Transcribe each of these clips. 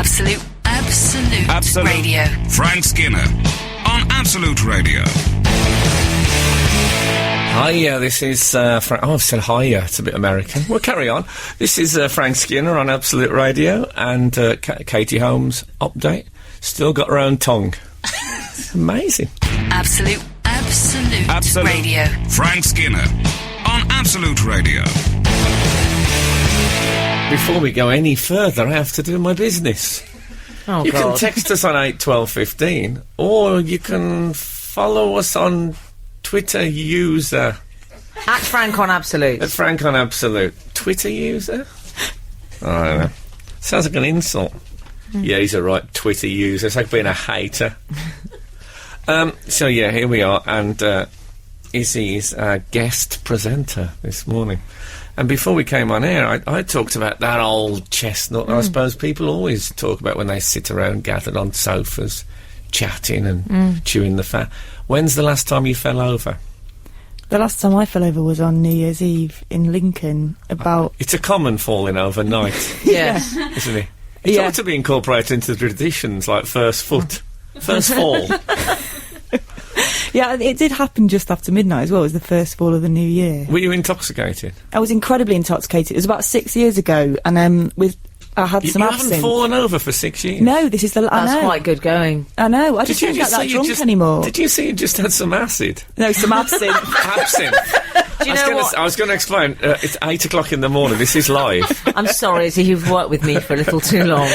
Absolute Radio. Frank Skinner on Absolute Radio. Hiya, this is Frank. Oh, I've said hiya. It's a bit American. Well, carry on. This is Frank Skinner on Absolute Radio, and Katie Holmes update. Still got her own tongue. It's amazing. Absolute Radio. Frank Skinner on Absolute Radio. Before we go any further, I have to do my business. Oh, you God. can text us on 81215, or you can follow us on Twitter user. At Frank on Absolute. At Frank on Absolute. Twitter user? I don't know. Sounds like an insult. Yeah, he's a right Twitter user. It's like being a hater. So, yeah, here we are. And Izzy's our guest presenter this morning. And before we came on air, I talked about that old chestnut I suppose people always talk about when they sit around gathered on sofas, chatting and chewing the fat. When's the last time you fell over? The last time I fell over was on New Year's Eve in Lincoln, about... It's a common falling over night, Yes. isn't it? It ought to be incorporated into the traditions, like first foot, first fall. Yeah, it did happen just after midnight as well. It was the first fall of the new year. Were you intoxicated? I was incredibly intoxicated. It was about 6 years ago, and I had some You absinthe. haven't fallen over for 6 years? No, this is the... I That's know. quite good going. I know. I just don't get that drunk anymore. Did you say you just had some acid? No, some absinthe. Absinthe. Do you know what? I was going to explain. It's 8 o'clock in the morning. This is live. I'm sorry, Izzy, you've worked with me for a little too long.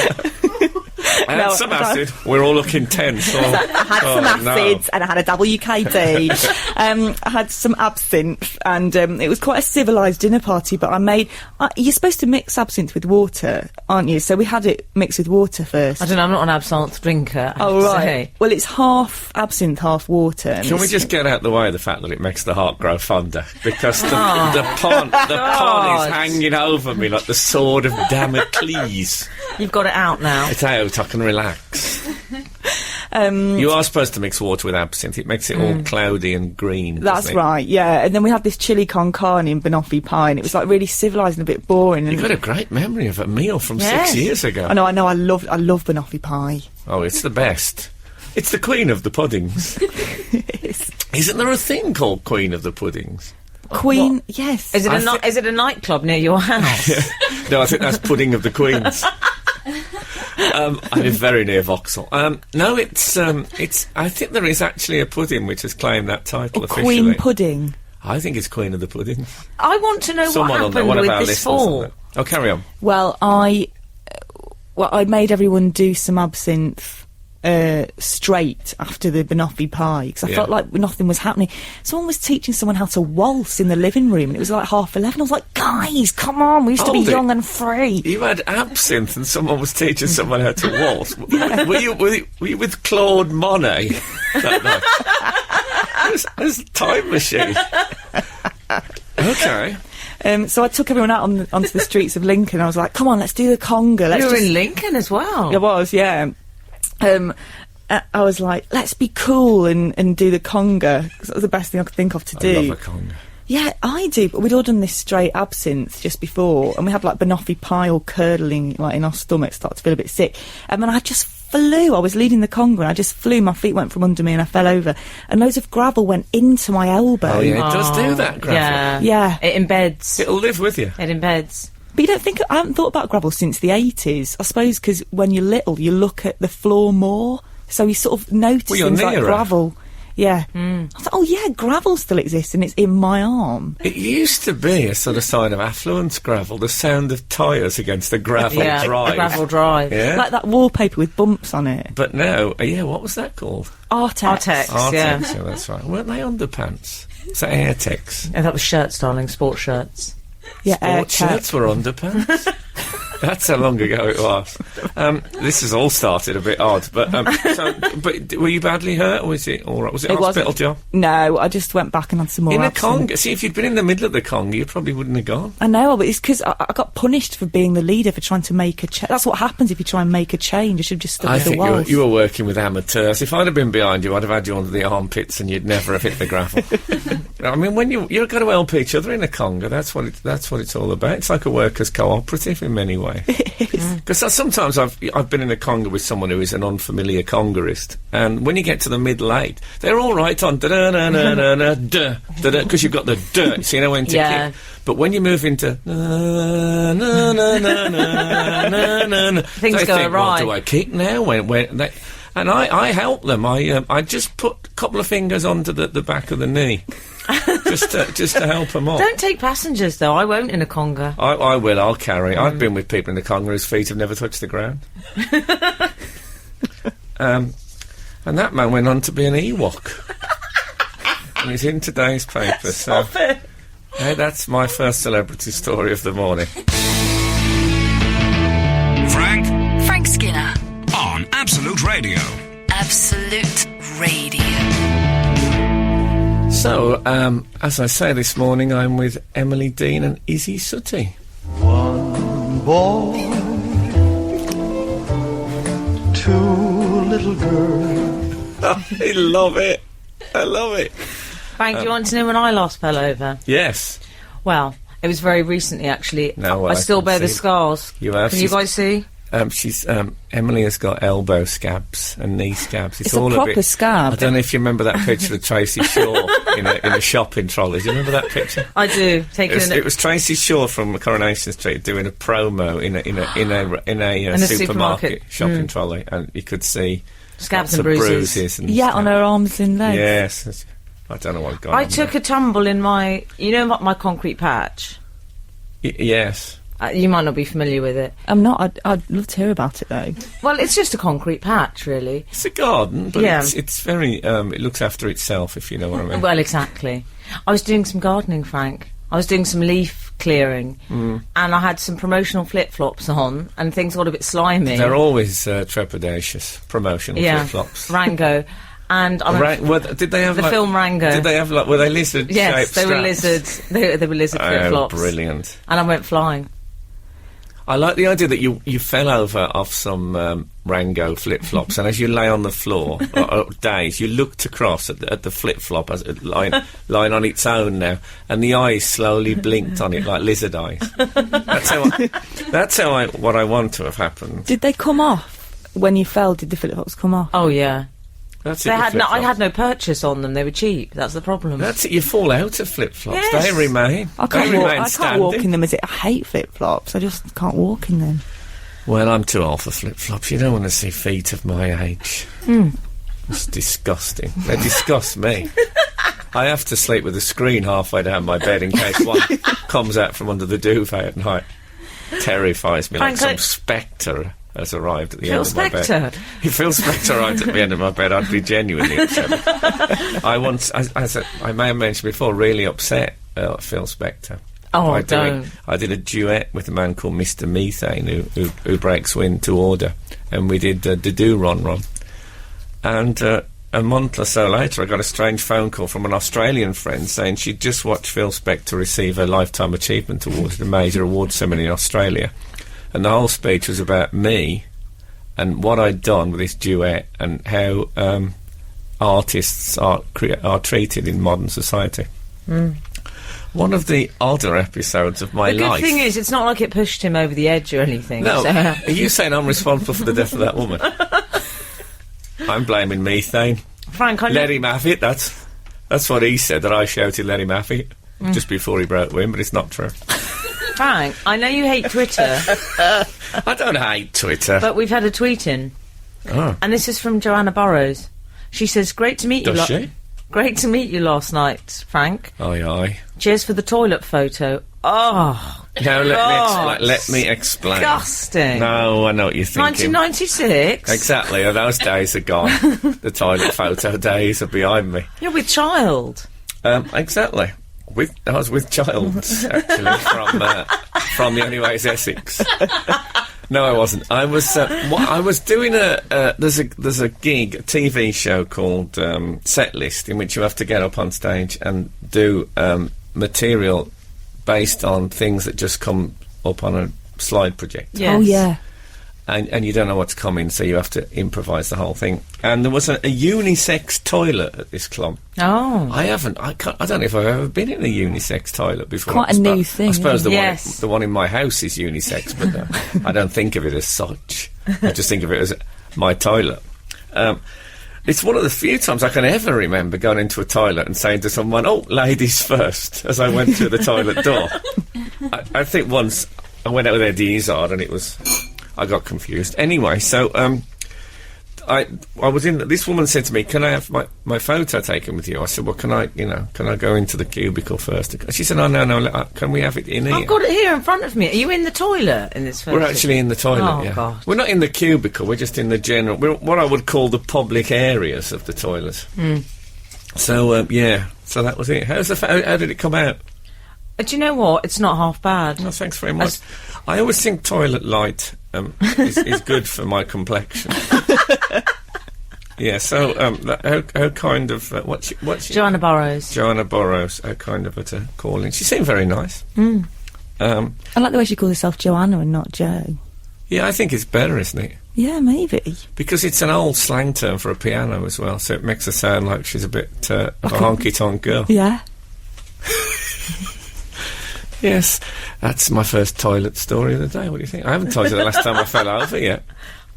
I had some acid. We're all looking tense. I had some acids and I had a WKD. I had some absinthe, and it was quite a civilised dinner party, but I made... you're supposed to mix absinthe with water, aren't you? So we had it mixed with water first. I don't know, I'm not an absinthe drinker, I have Oh, to right. say. Well, it's half absinthe, half water. and Can we it's- just get out the way of the fact that it makes the heart grow fonder? Because the pond is hanging over me like the sword of Damocles. You've got it out now. It's out, I can relax. You are supposed to mix water with absinthe. It makes it all cloudy and green. That's doesn't it? right, yeah. And then we had this chili con carne in banoffee pie, and it was like really civilised and a bit boring. And You've got a great memory of a meal from Yes. 6 years ago. I know. I love banoffee pie. Oh, it's the best. It's the queen of the puddings. Isn't there a thing called queen of the puddings? Queen, yes. Is it a nightclub near your house? No, I think that's pudding of the queens. I live very near Vauxhall. No, it's. I think there is actually a pudding which has claimed that title officially. Queen pudding. I think it's Queen of the Pudding. I want to know Someone what on there, happened one of with our this listeners fall. on there. Oh, carry on. Well, I made everyone do some absinthe straight after the banoffee pie, because I felt like nothing was happening. Someone was teaching someone how to waltz in the living room, and it was like 11:30. I was like, guys, come on, we used to be Hold it. young and free. You had absinthe and someone was teaching someone how to waltz. Were you with Claude Monet that night? There's a time machine. Okay. So I took everyone out onto the streets of Lincoln. I was like, come on, let's do the conga. You were in Lincoln as well. I was, yeah. I was like, let's be cool and do the conga, because that was the best thing I could think of to do. I love a conga. Yeah, I do, but we'd all done this straight absinthe just before, and we had like banoffee pie all curdling like in our stomachs, started to feel a bit sick. And then I just flew. I was leading the conga and I just flew. My feet went from under me and I fell over, and loads of gravel went into my elbow. Oh, yeah, it does do that, gravel. Yeah. Yeah. It embeds. It'll live with you. It embeds. But you don't think... I haven't thought about gravel since the 80s. I suppose because when you're little, you look at the floor more, so you sort of notice Well, you're things like nearer. gravel. Yeah. I thought, oh yeah, gravel still exists and it's in my arm. It used to be a sort of sign of affluence, gravel, the sound of tyres against a gravel Yeah, drive. the gravel drive. Yeah. Like that wallpaper with bumps on it. But now, what was that called? Artex. Artex. Yeah. Artex, yeah, that's right. Weren't they underpants? Is that Airtex? Oh, that was shirts, darling, sports shirts. Yeah, Sports shirts were underpants? That's how long ago it was. This has all started a bit odd, but but were you badly hurt, or was it all right? Was it a hospital job? No, I just went back and had some more In a absinthe. conga? See, if you'd been in the middle of the conga, you probably wouldn't have gone. I know, but it's because I got punished for being the leader, for trying to make a change. That's what happens if you try and make a change. I should have just stuck I with the think walls. you were working with amateurs. If I'd have been behind you, I'd have had you under the armpits and you'd never have hit the gravel. I mean, when you've got to help each other in a conga, that's what it's all about. It's like a workers' cooperative in many ways. Because sometimes I've been in a conga with someone who is an unfamiliar congarist, and when you get to the middle eight, they're all right on da da da da da da da da, because you've got the da, so you know when to kick. But when you move into na na na na na na na, things they go think, awry. What do I kick now? When they, and I help them. I just put a couple of fingers onto the back of the knee. just to help them up. Don't take passengers, though. I won't in a conga. I will. I'll carry. I've been with people in the conga whose feet have never touched the ground. And that man went on to be an Ewok. And he's in today's paper. So, hey, that's my first celebrity story of the morning. Frank Skinner. on Absolute Radio. Absolute Radio. So, as I say this morning, I'm with Emily Dean and Izzy Suttie. One boy, two little girls. I love it. I love it. Frank, do you want to know when I last fell over? Yes. Well, it was very recently, actually. No, I still can bear the see. scars. You have. Can you guys see? Emily has got elbow scabs and knee scabs. It's a all proper bit, scab. I don't know if you remember that picture of Tracy Shaw in a shopping trolley. Do you remember that picture? I do. It was Tracy Shaw from Coronation Street doing a promo in a supermarket shopping trolley, and you could see Scabs lots and of bruises. and Yeah, stuff. on her arms and legs. Yes, I don't know what got I on took a tumble in my my concrete patch. yes. You might not be familiar with it. I'm not. I'd love to hear about it though. Well, it's just a concrete patch, really. It's a garden, but Yeah. it's very it looks after itself, if you know what I mean. Well, exactly. I was doing some gardening, Frank. I was doing some leaf clearing, and I had some promotional flip-flops on, and things got a bit slimy. They're always trepidatious promotional flip-flops. Rango. And Did they have the like, film Rango. Did they have were they lizard Yes, shaped they were straps? lizards. They were lizard flip-flops. Brilliant. And I went flying. I like the idea that you fell over off some Rango flip-flops, and as you lay on the floor, days, you looked across at the flip-flop as lying on its own now, and the eyes slowly blinked on it like lizard eyes. That's what I want to have happened. Did they come off when you fell? Did the flip-flops come off? Oh, yeah. That's They it. with had I flip-flops. had no purchase on them. They were cheap. That's the problem. That's it. You fall out of flip-flops. Yes. They remain. I They can't remain walk standing. in them. I hate flip-flops. I just can't walk in them. Well, I'm too old for flip-flops. You don't want to see feet of my age. It's disgusting. They disgust me. I have to sleep with a screen halfway down my bed in case one comes out from under the duvet at night. Terrifies me like Frank, some spectre has arrived at the Phil end of my bed. Spector. If Phil Spector arrived at the end of my bed, I'd be genuinely upset. I may have mentioned before, really upset Phil Spector. Oh, don't. I did a duet with a man called Mr. Methane who breaks wind to order, and we did Do Ron Ron. And a month or so later, I got a strange phone call from an Australian friend saying she'd just watched Phil Spector receive a Lifetime Achievement Award at a major award ceremony in Australia, and the whole speech was about me and what I'd done with this duet and how artists are treated in modern society. One of the odder episodes of my The good life. thing is, it's not like it pushed him over the edge or anything. No, so- are you saying I'm responsible for the death of that woman? I'm blaming methane. Frank, I Let him have it. That's what he said, that I shouted let him have it just before he broke wind, but it's not true. Frank, I know you hate Twitter, I don't hate Twitter. but we've had a tweet in, Oh, and this is from Joanna Burrows. She says, "Great to meet you." does she? Great to meet you last night, Frank. Aye, aye. Cheers for the toilet photo. Oh, Now God. let me explain. disgusting. No, I know what you're thinking. 1996. Exactly, those days are gone. The toilet photo days are behind me. You're with child. Exactly. I was with Childs, actually, from the Anyways Essex. No, I wasn't. I was doing there's a gig, a TV show called Set List, in which you have to get up on stage and do material based on things that just come up on a slide projector. Yes. Oh yeah. and you don't know what's coming, so you have to improvise the whole thing. And there was a unisex toilet at this club. Oh. I don't know if I've ever been in a unisex toilet before. Quite a new thing, I suppose isn't it? the one in my house is unisex, but I don't think of it as such. I just think of it as my toilet. It's one of the few times I can ever remember going into a toilet and saying to someone, "Oh, ladies first," as I went through the toilet door. I think once I went out with Eddie Izzard and I got confused. Anyway, so I was in. This woman said to me, "Can I have my photo taken with you?" I said, "Well, can I go into the cubicle first?" She said, "Oh, no. Can we have it in here?" I've got it here in front of me. Are you in the toilet in this photo? We're actually in the toilet. Oh, yeah, God. We're not in the cubicle. We're just in the general. We're what I would call the public areas of the toilet. So so that was it. How did it come out? Do you know what? It's not half bad. Oh, thanks very much. I always think toilet light is good for my complexion. Yeah, so how kind of what's Joanna Burrows. Joanna Burrows, how kind of her to call in. She seemed very nice. I like the way she calls herself Joanna and not Jo. Yeah, I think it's better, isn't it? Yeah, maybe. Because it's an old slang term for a piano as well, so it makes her sound like she's a bit of a honky-tonk girl. Yeah. Yes, that's my first toilet story of the day. What do you think? I haven't told you the last time I fell over yet.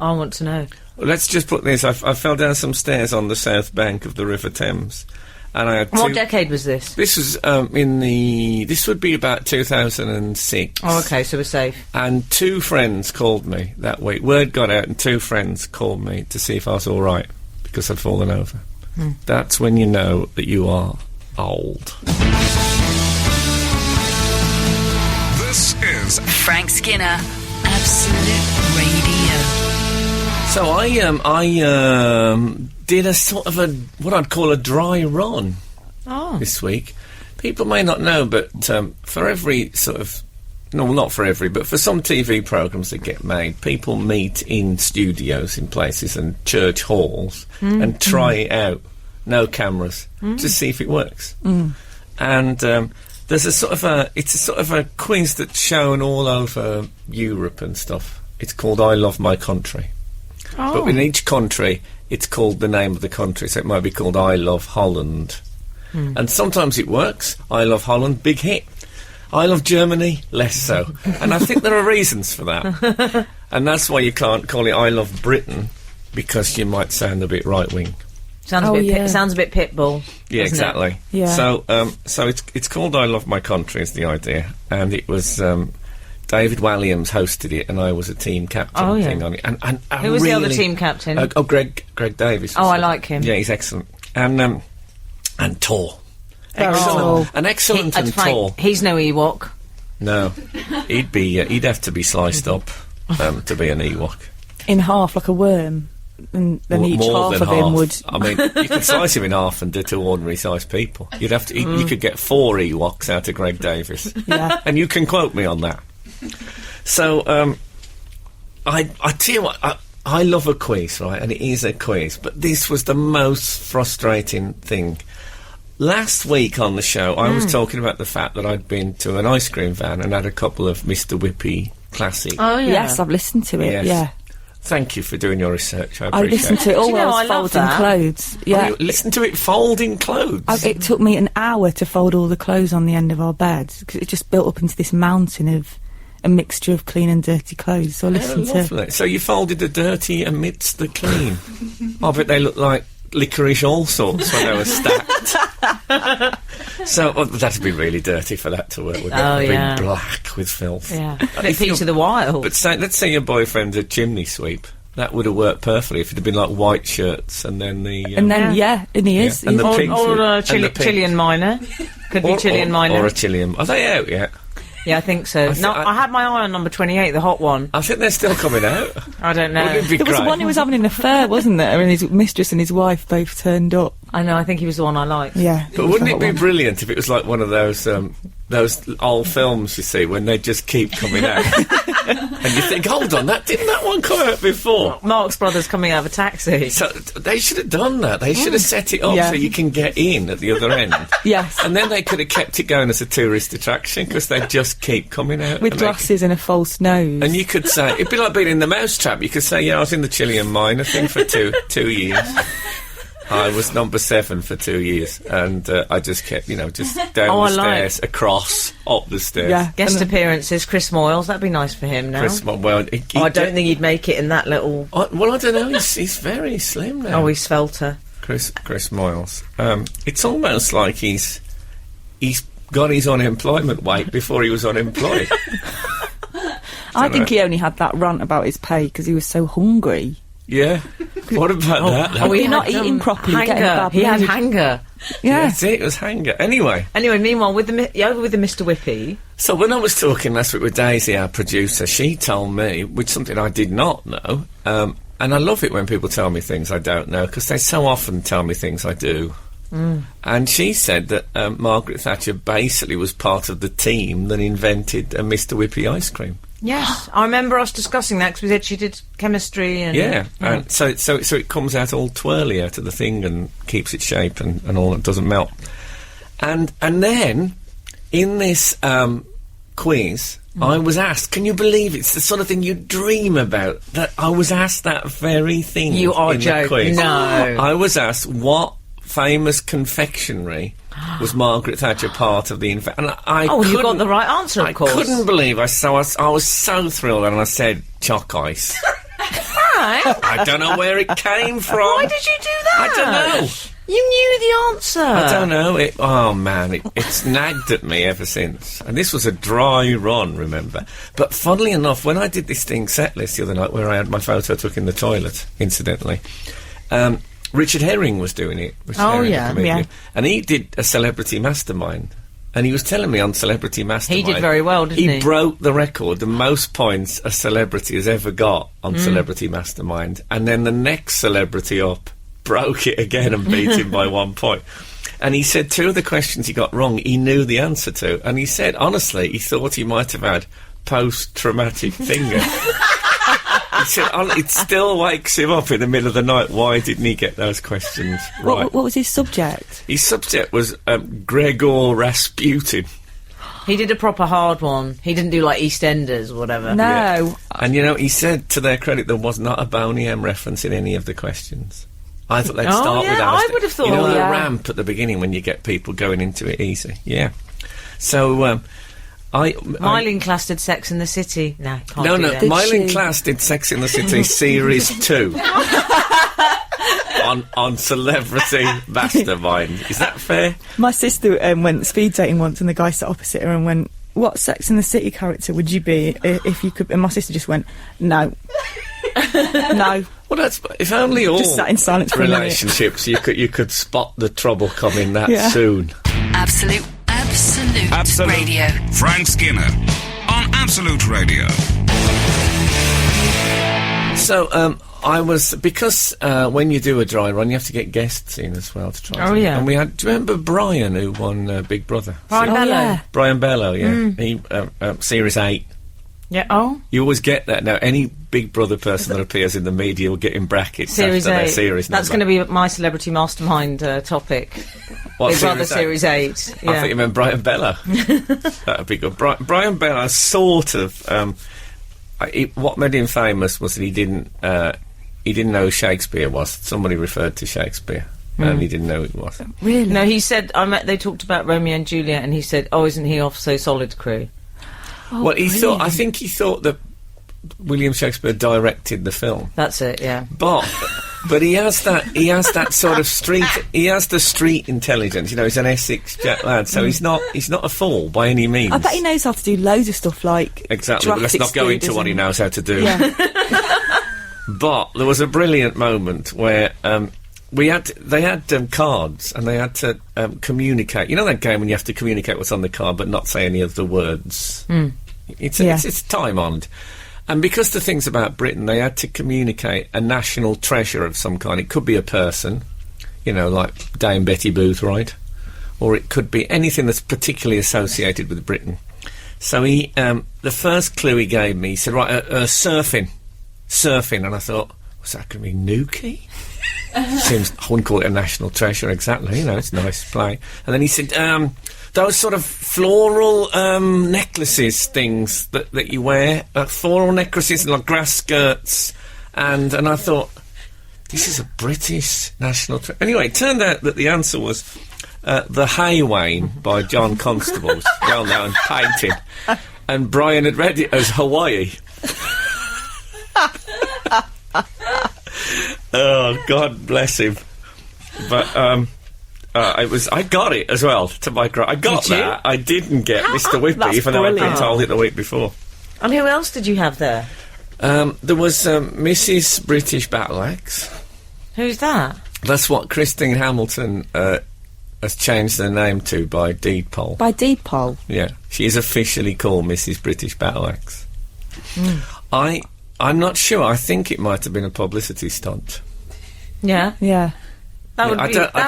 I want to know. Well, let's just put this. I fell down some stairs on the south bank of the River Thames, and I had What decade was this? This was this would be about 2006. Oh, okay, so we're safe. And two friends called me that week. Word got out, and two friends called me to see if I was all right because I'd fallen over. That's when you know that you are old. This is Frank Skinner, Absolute Radio. So I did a sort of what I'd call a dry run this week. People may not know, but for every sort of, no, not for every, but for some TV programmes that get made, people meet in studios in places and church halls and try it out, no cameras, to see if it works. And there's a sort of a quiz that's shown all over Europe and stuff. It's called I Love My Country. But in each country, it's called the name of the country, so it might be called I Love Holland. And sometimes it works. I Love Holland, big hit. I Love Germany, less so. And I think there are reasons for that. And that's why you can't call it I Love Britain, because you might sound a bit right-wing. Sounds a bit Pitbull. Yeah, exactly. It? Yeah. So it's called I Love My Country is the idea, and it was David Walliams hosted it, and I was a team captain thing on it. And who was the other team captain? Greg Davis. I like him. Yeah, he's excellent, and tall. Excellent. An excellent and tall. He's no Ewok. No, he'd have to be sliced up to be an Ewok. In half, like a worm. And then each more half than of him half. would... I mean, you could slice him in half and do two ordinary-sized people. You'd have to... You could get 4 Ewoks out of Greg Davis. Yeah. And you can quote me on that. So, I tell you what, I love a quiz, right? And it is a quiz. But this was the most frustrating thing. Last week on the show, I was talking about the fact that I'd been to an ice cream van and had a couple of Mr. Whippy classic. Oh, yeah. Yes, I've listened to it, Yes. yeah. Thank you for doing your research. I I appreciate listened to it all Do you know, while I I love was folding that. clothes. Yeah. You listen to it folding clothes. It took me an hour to fold all the clothes on the end of our bed because it just built up into this mountain of a mixture of clean and dirty clothes. So I listened to... Lovely. So you folded the dirty amidst the clean. I bet they look like licorice all sorts when they were stacked. So that'd be really dirty for that to work with. Oh, It'd yeah. be black with filth. Yeah. A bit Peter the Wild. But let's say your boyfriend's a chimney sweep. That would have worked perfectly if it had been like white shirts and then the... And then, and he is. Yeah, and the he's- pink- Or and the pink. Chilean Miner. Could be Chilean Miner. Or a Chilean... Are they out yet? Yeah, I think so. I had my eye on number 28, the hot one. I think they're still coming out. I don't know. Wouldn't it be There was great? one who was having an affair, wasn't there? And his mistress and his wife both turned up. I know, I think he was the one I liked. Yeah. But wouldn't it be brilliant if it was like one of those those old films, you see, when they just keep coming out. And you think, hold on, didn't that one come out before? Marx Brothers coming out of a taxi. So they should have done that. They should have set it up Yeah. so you can get in at the other end. Yes. And then they could have kept it going as a tourist attraction because they just keep coming out. With and they- glasses and a false nose. And you could say, it'd be like being in the Mousetrap. You could say, yeah, I was in the Chilean Minor thing for two years. I was number 7 for 2 years. And I just kept, just down Oh, the I like- stairs, across, up the stairs. Yeah. Guest And then- appearances, Chris Moyles. That'd be nice for him now. I don't think he'd make it in that little... Well, I don't know. He's very slim now. Oh, he's svelter. Chris Moyles. It's almost like he's got his unemployment weight before he was unemployed. I think he only had that rant about his pay because he was so hungry. Yeah. What about that? Oh, You're not eating properly, Hanger. getting a bad He had mood. hanger. Yeah. That's it was hanger. Anyway, Meanwhile, over with the Mr. Whippy. so when I was talking last week with Daisy, our producer, she told me, which something I did not know, and I love it when people tell me things I don't know, because they so often tell me things I do. And she said that Margaret Thatcher basically was part of the team that invented Mr. Whippy ice cream. Yes, I remember us discussing that because we said she did chemistry and... Yeah, and so it comes out all twirly out of the thing and keeps its shape and all, it doesn't melt. And then, in this quiz, I was asked, can you believe it's the sort of thing you dream about, that I was asked that very thing You are in the joking. quiz. No. I was asked what famous confectionery was Margaret Thatcher part of the and I Oh, you got couldn't- the right answer, of course. I couldn't believe I was so thrilled, and I said chalk ice. Right. I don't know where it came from. Why did you do that? I don't know. You knew the answer. I don't know. It's nagged at me ever since. And this was a dry run, remember. But funnily enough, when I did this thing set list the other night, where I had my photo took in the toilet, incidentally, Richard Herring was doing it. Richard Herring, the yeah, comedian. yeah. And he did a Celebrity Mastermind. And he was telling me on Celebrity Mastermind... He did very well, didn't he? He broke the record, the most points a celebrity has ever got on Celebrity Mastermind. And then the next celebrity up broke it again and beat him by 1 point. And he said 2 of the questions he got wrong, he knew the answer to. And he said, honestly, he thought he might have had post-traumatic finger. He said, it still wakes him up in the middle of the night. Why didn't he get those questions right? What was his subject? His subject was Gregor Rasputin. He did a proper hard one. He didn't do like EastEnders or whatever. No. Yeah. And, he said, to their credit, there was not a Boney M reference in any of the questions. I thought they'd Oh, start yeah, with that. I would have thought, the yeah. ramp at the beginning when you get people going into it easy. Yeah. So, Myling Class did Sex in the City. No, can't No, do no. that. Did Myling she? Class did Sex in the City Series 2 on Celebrity Mastermind. Is that fair? My sister went speed dating once, and the guy sat opposite her and went, "What Sex and the City character would you be if you could?" And my sister just went, "No, no." Well, that's if only all Just sat in silence for a minute. relationships you could spot the trouble coming that Yeah. soon. Absolute Radio. Frank Skinner on Absolute Radio. So, I was because when you do a dry run, you have to get guests in as well to try. Oh, yeah. And we had. Do you remember Brian who won Big Brother? Brian Oh, Bellow. yeah. Brian Bellow, yeah. He Series 8. Yeah. Oh, You always get that now. Any Big Brother person that appears in the media will get in brackets Series after 8. their series That's number. going to be my Celebrity Mastermind topic. What, Big Brother Series Series 8. Yeah. I think you meant Brian Bellow. That would be good. Brian Bellow sort of. What made him famous was that he didn't know who Shakespeare was. Somebody referred to Shakespeare, and he didn't know who it was. Really? No, he said, they talked about Romeo and Juliet, and he said, oh, isn't he off So Solid Crew? Well, I think he thought that William Shakespeare directed the film, That's it, yeah. but he has that sort of street. He has the street intelligence. He's an Essex lad, so he's not a fool by any means. I bet he knows how to do loads of stuff like Exactly, but let's drastic not go into speeders what he and- knows how to do. Yeah. But there was a brilliant moment where they had cards and they had to communicate. You know that game when you have to communicate what's on the card but not say any of the words? It's time-honoured. And because the thing's about Britain, they had to communicate a national treasure of some kind. It could be a person, like Dame Betty Boothroyd, or it could be anything that's particularly associated with Britain. So he, the first clue he gave me, he said, right, surfing, and I thought, was that going to be Nuki? Seems, I wouldn't call it a national treasure exactly, you know, it's a nice play. And then he said, those sort of floral necklaces things that you wear, floral necklaces and like grass skirts, and I thought, this is a British national treasure. Anyway, it turned out that the answer was The Haywain by John Constable's well-known painting, and Brian had read it as Hawaii. Oh, God bless him. But I got it as well. To my I got that. I didn't get Mr. Whippy, even though I'd been told it the week before. And who else did you have there? There was Mrs. British Battle Axe. Who's that? That's what Christine Hamilton has changed her name to by deed poll. By deed poll? Yeah. She is officially called Mrs. British Battle Axe. I'm not sure. I think it might have been a publicity stunt. Yeah. Yeah. That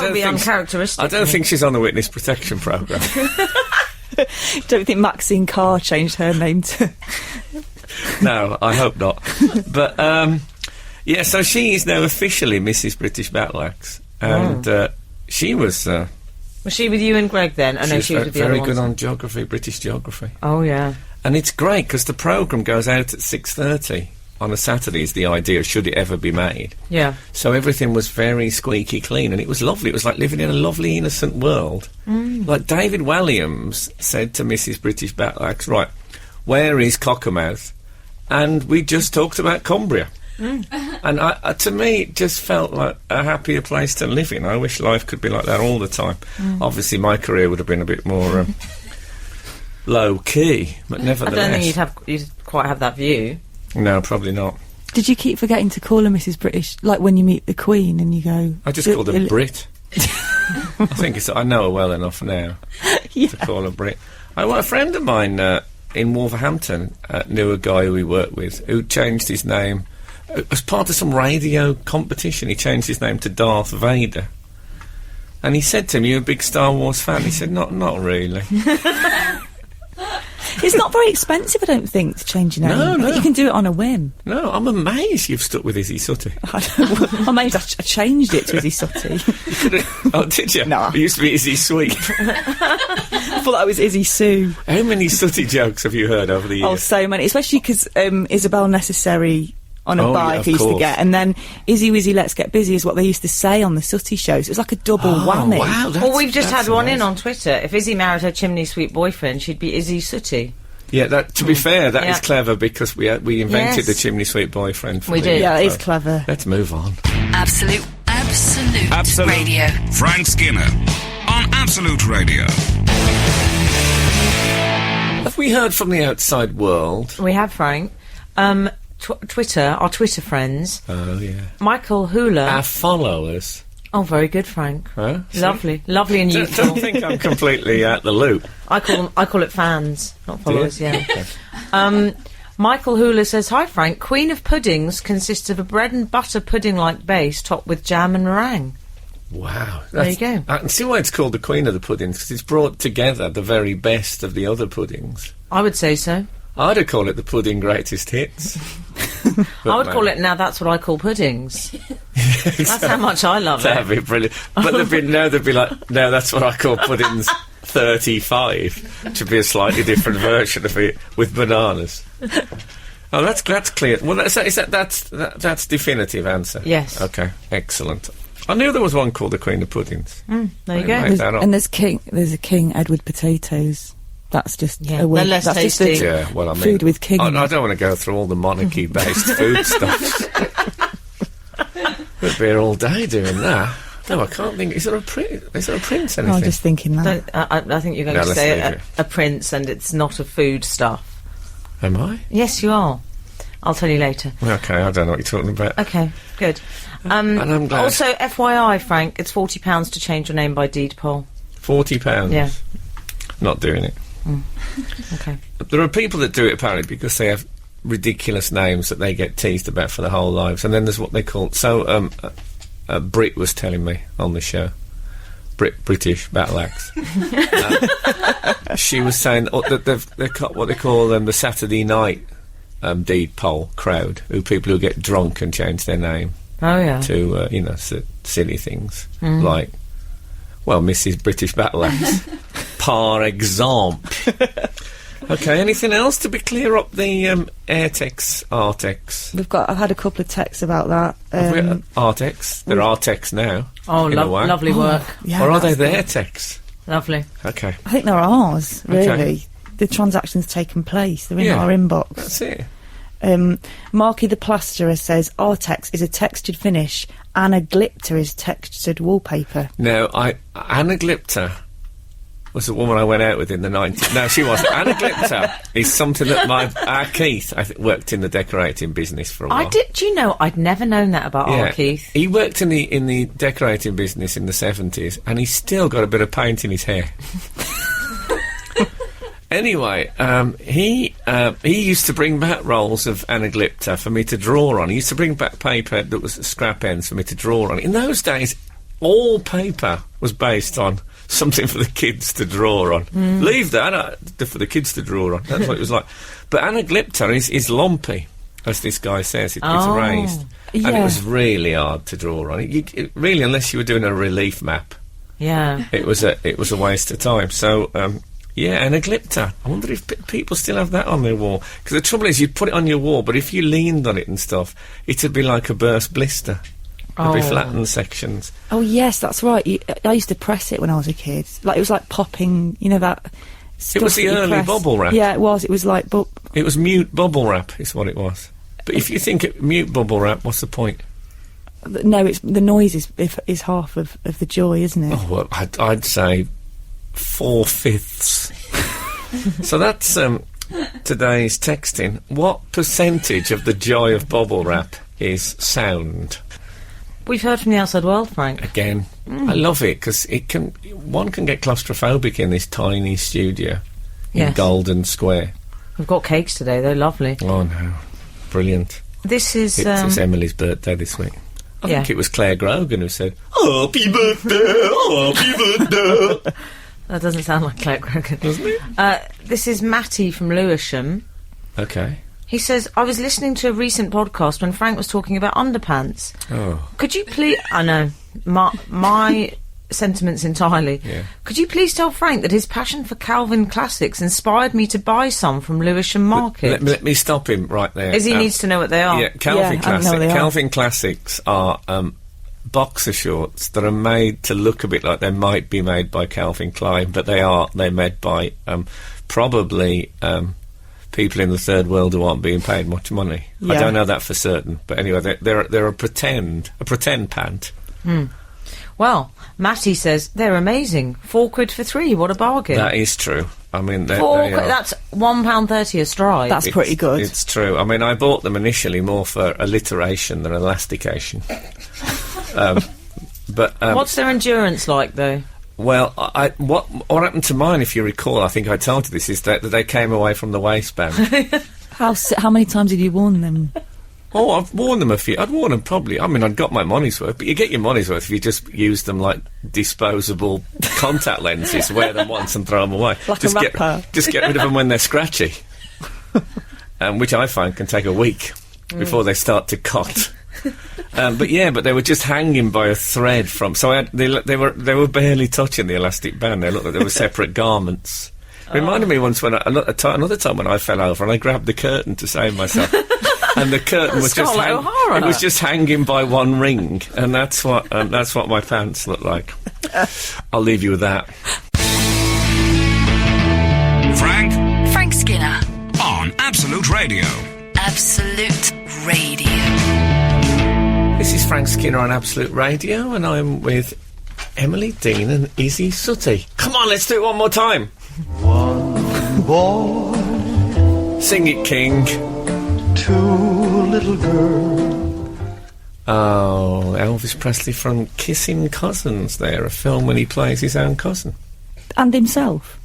would be uncharacteristic. I don't think she's on the witness protection programme. Don't think Maxine Carr changed her name to... No, I hope not. But, yeah, so she is now officially Mrs. British Battle Axe. And she was... was she with you and Greg then? I know she was with the other very ones. good on geography, British geography. Oh, yeah. And it's great because the programme goes out at 6:30 on a Saturday is the idea, should it ever be made. Yeah. So everything was very squeaky clean, and it was lovely. It was like living in a lovely, innocent world. Like David Walliams said to Mrs. British Battle Axe, right, where is Cockermouth? And we just talked about Cumbria. And to me, it just felt like a happier place to live in. I wish life could be like that all the time. Obviously, my career would have been a bit more low-key, but nevertheless... I don't think you'd quite have that view. No, probably not. Did you keep forgetting to call her Mrs. British? Like when you meet the Queen and you go... I just called her Brit. I think I know her well enough now to call her Brit. A friend of mine in Wolverhampton knew a guy who he worked with who changed his name as part of some radio competition. He changed his name to Darth Vader, and he said to him, "You're a big Star Wars fan?" He said, "Not really." It's not very expensive, I don't think, to change your name. No. You can do it on a whim. No, I'm amazed you've stuck with Izzy Suttie. I'm amazed I changed it to Izzy Suttie. Oh, did you? No. It used to be Izzy Sweet. I thought that was Izzy Sue. How many Suttie jokes have you heard over the years? Oh, so many. Especially because Isabel Necessary on a bike yeah, used to course. get, and then Izzy Wizzy Let's Get Busy is what they used to say on the Suttie shows. It was like a double whammy. Wow, Well, we've just that's had one in amazing. on Twitter. If Izzy married her chimney sweet boyfriend, she'd be Izzy Suttie. Yeah, to be fair, that is Yeah. clever because we invented Yes. the chimney sweet boyfriend. We did. Yeah, it is so clever. Let's move on. Absolute Radio. Frank Skinner on Absolute Radio. Have we heard from the outside world? We have, Frank. Twitter, our Twitter friends. Oh, yeah. Michael Hula. Our followers. Oh, very good, Frank. Huh? See? Lovely and Don't youthful. think I'm completely out the loop. I call it fans, not followers. Do you? Yeah. Michael Hula says, "Hi Frank. Queen of puddings consists of a bread and butter pudding-like base topped with jam and meringue." Wow. There you go. I can see why it's called the Queen of the Puddings, because it's brought together the very best of the other puddings. I would say so. I'd have called it the Pudding Greatest Hits. I would call it, now that's what I call puddings. That's how much I love That'd it. be brilliant. But they'd be like, no, that's what I call Puddings 35, which would be a slightly different version of it with bananas. Oh, that's clear. Well, that's definitive answer. Yes. Okay, excellent. I knew there was one called the Queen of Puddings. There you They go. made that up. And there's a King Edward Potatoes. That's just Yeah, a word. they're less That's just tasty. Yeah, well, I mean, food with king. I don't want to go through all the monarchy-based food stuff. We'd be here all day doing that. No, I can't think. Is there a prince? Anything? I'm just thinking that. I think you're going No, to let's say leave it. a prince, and it's not a food stuff. Am I? Yes, you are. I'll tell you later. Okay, I don't know what you're talking about. Okay, good. And I'm glad. Also, FYI, Frank, it's £40 to change your name by deed poll. £40. Yeah. Not doing it. Okay. But there are people that do it apparently because they have ridiculous names that they get teased about for their whole lives, and then there's what they call. So, Brit was telling me on the show British battle axe. She was saying that they've got what they call the Saturday night deed poll crowd, people who get drunk and change their name. Oh, yeah. To, silly things like, well, Mrs. British Battle Axe, par exemple. Okay, anything else to be clear up the Airtex, Artex? I've had a couple of texts about that. Artex? They're Artex now. Oh, lovely work. Yeah, or are they the Airtex? Lovely. Okay. I think they're ours, really. Okay. The transaction's taken place. They're in Yeah, our inbox. That's it. Marky the Plasterer says Artex is a textured finish. Anaglypta is textured wallpaper. No, Anaglypta was a woman I went out with in the 90s. No, she wasn't. Anaglypta is something that Keith, I think, worked in the decorating business for a while. Do you know, I'd never known that about our Keith. He worked in the decorating business in the 70s, and he's still got a bit of paint in his hair. Anyway, he used to bring back rolls of Anaglypta for me to draw on. He used to bring back paper that was scrap ends for me to draw on. In those days, all paper was based on something for the kids to draw on. Leave that for the kids to draw on. That's what it was like. But Anaglypta is lumpy, as this guy says. It's raised. Yeah. And it was really hard to draw on. It really, unless you were doing a relief map, Yeah. it was a waste of time. So, yeah, Anaglypta. I wonder if people still have that on their wall. Because the trouble is, you'd put it on your wall, but if you leaned on it and stuff, it'd be like a burst blister. It'd be flattened sections. Oh, yes, that's right. I used to press it when I was a kid. Like, it was like popping, that stuff. It was the that you early press. bubble wrap. Yeah, it was. It was like... It was mute bubble wrap, is what it was. But if you think mute bubble wrap, what's the point? No, it's the noise is half of the joy, isn't it? Oh, well, I'd say 4/5. So that's today's texting. What percentage of the joy of bubble wrap is sound? We've heard from the outside world, Frank. Again, I love it because one can get claustrophobic in this tiny studio in Yes. Golden Square. We've got cakes today, they're lovely. Oh no, brilliant! This is... It's Emily's birthday this week. I think it was Claire Grogan who said, "Happy birthday, happy birthday." That doesn't sound like Claire Grogan. Doesn't it? This is Matty from Lewisham. Okay. He says, I was listening to a recent podcast when Frank was talking about underpants. Oh. Could you please... I know. My sentiments entirely. Yeah. Could you please tell Frank that his passion for Calvin Classics inspired me to buy some from Lewisham Market? Let me stop him right there. As he needs to know what they are. Yeah, Calvin Yeah, I know they are. Calvin Classics are boxer shorts that are made to look a bit like they might be made by Calvin Klein, but they're made by probably people in the third world who aren't being paid much money. I Yeah. don't know that for certain, but anyway, they're a pretend pant. Well, Matty says, they're amazing. £4 for 3, what a bargain. That is true. I mean, they £4, are. that's £1.30 a stride. That's pretty good. It's true. I mean, I bought them initially more for alliteration than elastication. But What's their endurance like, though? well, what happened to mine, if you recall, I think I told you this, is that they came away from the waistband. How many times have you worn them? Oh, I've worn them a few. I'd worn them probably. I mean, I'd got my money's worth, but you get your money's worth if you just use them like disposable contact lenses, wear them once and throw them away. Like just a rapper. Just get rid of them when they're scratchy, which I find can take a week before they start to cot. But they were just hanging by a thread from. So they were barely touching the elastic band. They looked like they were separate garments. It reminded me once when another time when I fell over and I grabbed the curtain to save myself. And the curtain was just Scarlett O'Hara. it was just hanging by one ring, and that's what my pants look like. I'll leave you with that. Frank Skinner. on Absolute Radio. Absolute Radio. This is Frank Skinner on Absolute Radio, and I'm with Emily Dean and Izzy Suttie. Come on, let's do it one more time. One boy, Sing it, King. two little girls. Oh, Elvis Presley from Kissing Cousins there, a film when he plays his own cousin. And himself.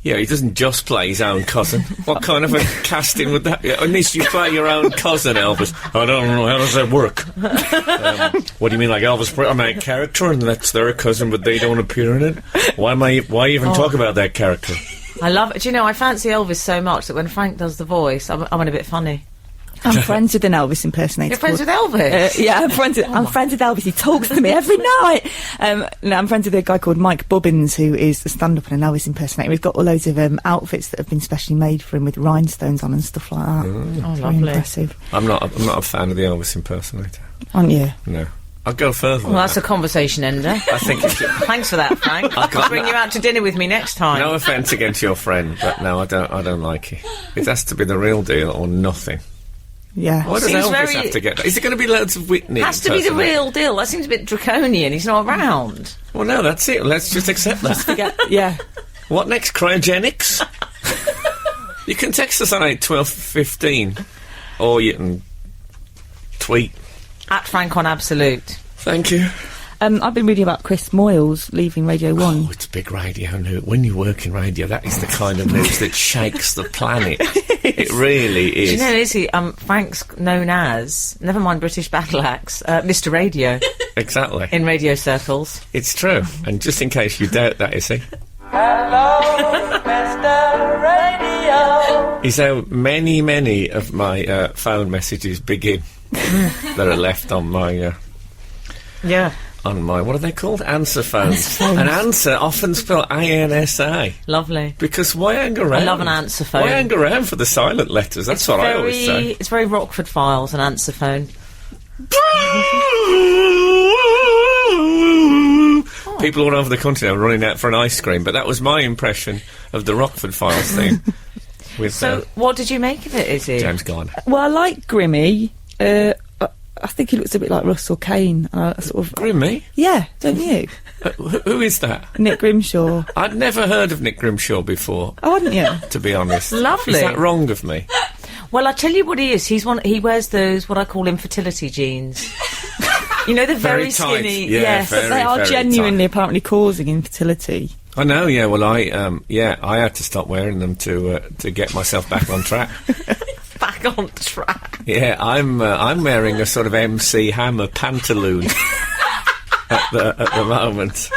Yeah, he doesn't just play his own cousin. What kind of a casting would that be? At least you play your own cousin, Elvis. I don't know, how does that work? What do you mean, like Elvis? I'm a character and that's their cousin, but they don't appear in it? Why even talk about that character? I love it. Do you know, I fancy Elvis so much that when Frank does the voice, I'm a bit funny. I'm friends with an Elvis impersonator. You're friends with Elvis? Yeah, I'm friends with Elvis. He talks to me every night. No, I'm friends with a guy called Mike Bobbins, who is a stand-up and an Elvis impersonator. We've got loads of outfits that have been specially made for him with rhinestones on and stuff like that. Oh, Very lovely. impressive. I'm not a fan of the Elvis impersonator. Aren't you? No. I'll go further. Well, that's a conversation ender. I think it should. Thanks for that, Frank. I'll bring you out to dinner with me next time. No offence against your friend, but no, I don't like it. It has to be the real deal or nothing. Yeah. Why does Seems Elvis very- have to get that? Is it going to be loads of Whitney? Has to be the real deal. That seems a bit draconian. He's not around. Well, no, that's it. Let's just accept that. Yeah. What next? Cryogenics? You can text us on 81215, or you can tweet. At Frank on Absolute. Thank you. I've been reading about Chris Moyles leaving Radio 1. Oh, it's big radio news. When you work in radio, that is the kind of news that shakes the planet. It really is. Do you know, Izzy, Frank's known as, never mind British battle axe, Mr. Radio Exactly. in radio circles. It's true. And just in case you doubt that, is he? Hello, Mr. Radio. Is how many of my phone messages begin that are left on my... Yeah. on my, what are they called? Answer phones. An answer, often spelled A-N-S-A. Lovely. Because why hang around? I love an answer phone. Why hang around for the silent letters? That's what I always say. It's very Rockford Files, an answer phone. People all over the country are running out for an ice cream, but that was my impression of the Rockford Files theme. With So, what did you make of it, Izzy? James Garner. Well, I like Grimmy. I think he looks a bit like Russell Kane. Sort of. Grimmy? Yeah, don't you? Who is that? Nick Grimshaw. I'd never heard of Nick Grimshaw before, Oh, hadn't you? to be honest. Lovely. Is that wrong of me? Well, I tell you what he is. He wears those, what I call infertility jeans. You know, the very, tight. skinny... Yeah, yes. very, They are very genuinely tight. apparently causing infertility. I know, yeah. Well, I had to stop wearing them to get myself back on track. Back on track. Yeah, I'm wearing a sort of MC Hammer pantaloon at the moment.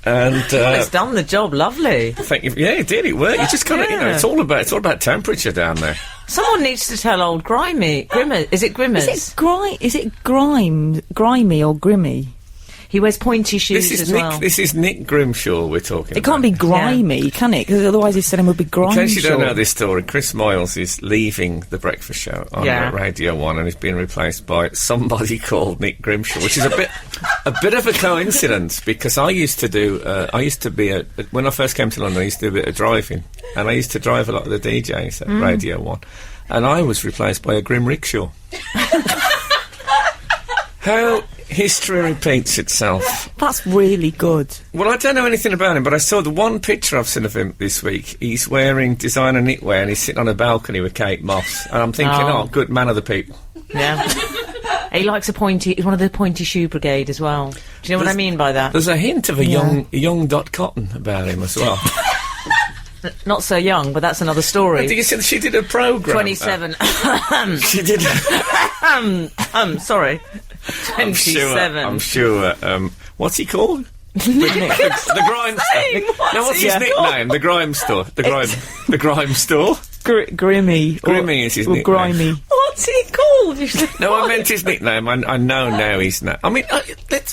And It's done the job, lovely. thank you. Yeah, it did. It worked. You just kind of, Yeah. it's all about temperature down there. Someone needs to tell old Grimmer. Is it Grimmers? Is it grimy or grimmy? He wears pointy shoes This is as Nick. well. This is Nick Grimshaw we're talking It about. can't be grimy, can it? Because otherwise his surname would be In Grimshaw. case you don't know this story, Chris Moyles is leaving the breakfast show on Yeah. Radio 1 and is being replaced by somebody called Nick Grimshaw, which is a bit of a coincidence because I used to be when I first came to London, I used to do a bit of driving and I used to drive a lot of the DJs at Radio 1 and I was replaced by a Grim Rickshaw. How history repeats itself. That's really good. Well, I don't know anything about him, but I saw the one picture I've seen of him this week. He's wearing designer knitwear and he's sitting on a balcony with Kate Moss. And I'm thinking, Oh. good man of the people. Yeah. He likes he's one of the pointy shoe brigade as well. Do you know what I mean by that? There's a hint of a young Dot Cotton about him as well. Not so young, but that's another story. You said she did a programme. 27. She did. Sorry. I'm 27. sure. What's he called? The Grime Store. No, what's his nickname? The Grime Store. The Grime Store. Grimmy. Grimmy is his or nickname. grimy. What's he called? No, I meant his nickname. I know now he's not. I mean,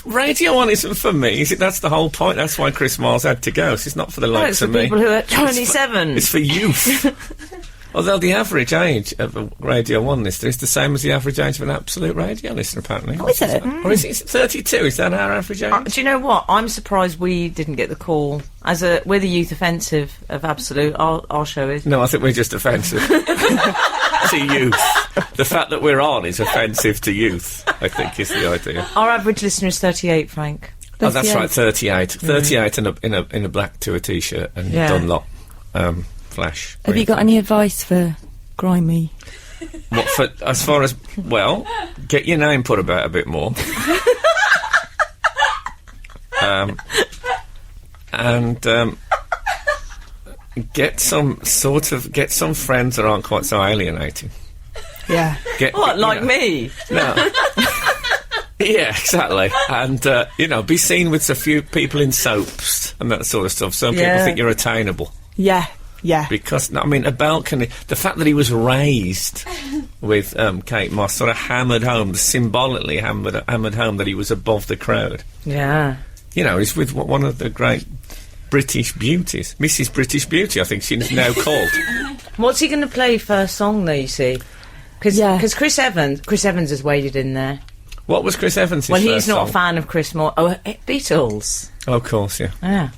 Radio 1 isn't for me, is it? That's the whole point. That's why Chris Miles had to go. So it's not for the No, likes it's for of me. people who are 27. It's for youth. Although the average age of a Radio 1 listener is the same as the average age of an Absolute Radio listener, apparently. Oh, is it? Or is it 32? Is that our average age? Do you know what? I'm surprised we didn't get the call. We're the youth offensive of Absolute. Our show is. No, I think we're just offensive to youth. The fact that we're on is offensive to youth, I think, is the idea. Our average listener is 38, Frank. Oh, that's 38. right, 38. 38 in a black tour T-shirt and Yeah. Dunlop flash. Have you got any advice for grimy? What for? As far as get your name put about a bit more. get some friends that aren't quite so alienating. Yeah. What, like me? No. Yeah, exactly. And, be seen with a few people in soaps and that sort of stuff. Some people think you're attainable. Yeah. Yeah. Because, I mean, a balcony... The fact that he was raised with Kate Moss sort of symbolically hammered home that he was above the crowd. Yeah. He's with one of the great British beauties. Mrs. British Beauty, I think she's now called. What's he going to play first song, though, you see? Because Chris Evans has waded in there. What was Chris Evans' Well, first he's not song? a fan of Chris Moore. Oh, Beatles. Oh, of course, yeah. Yeah.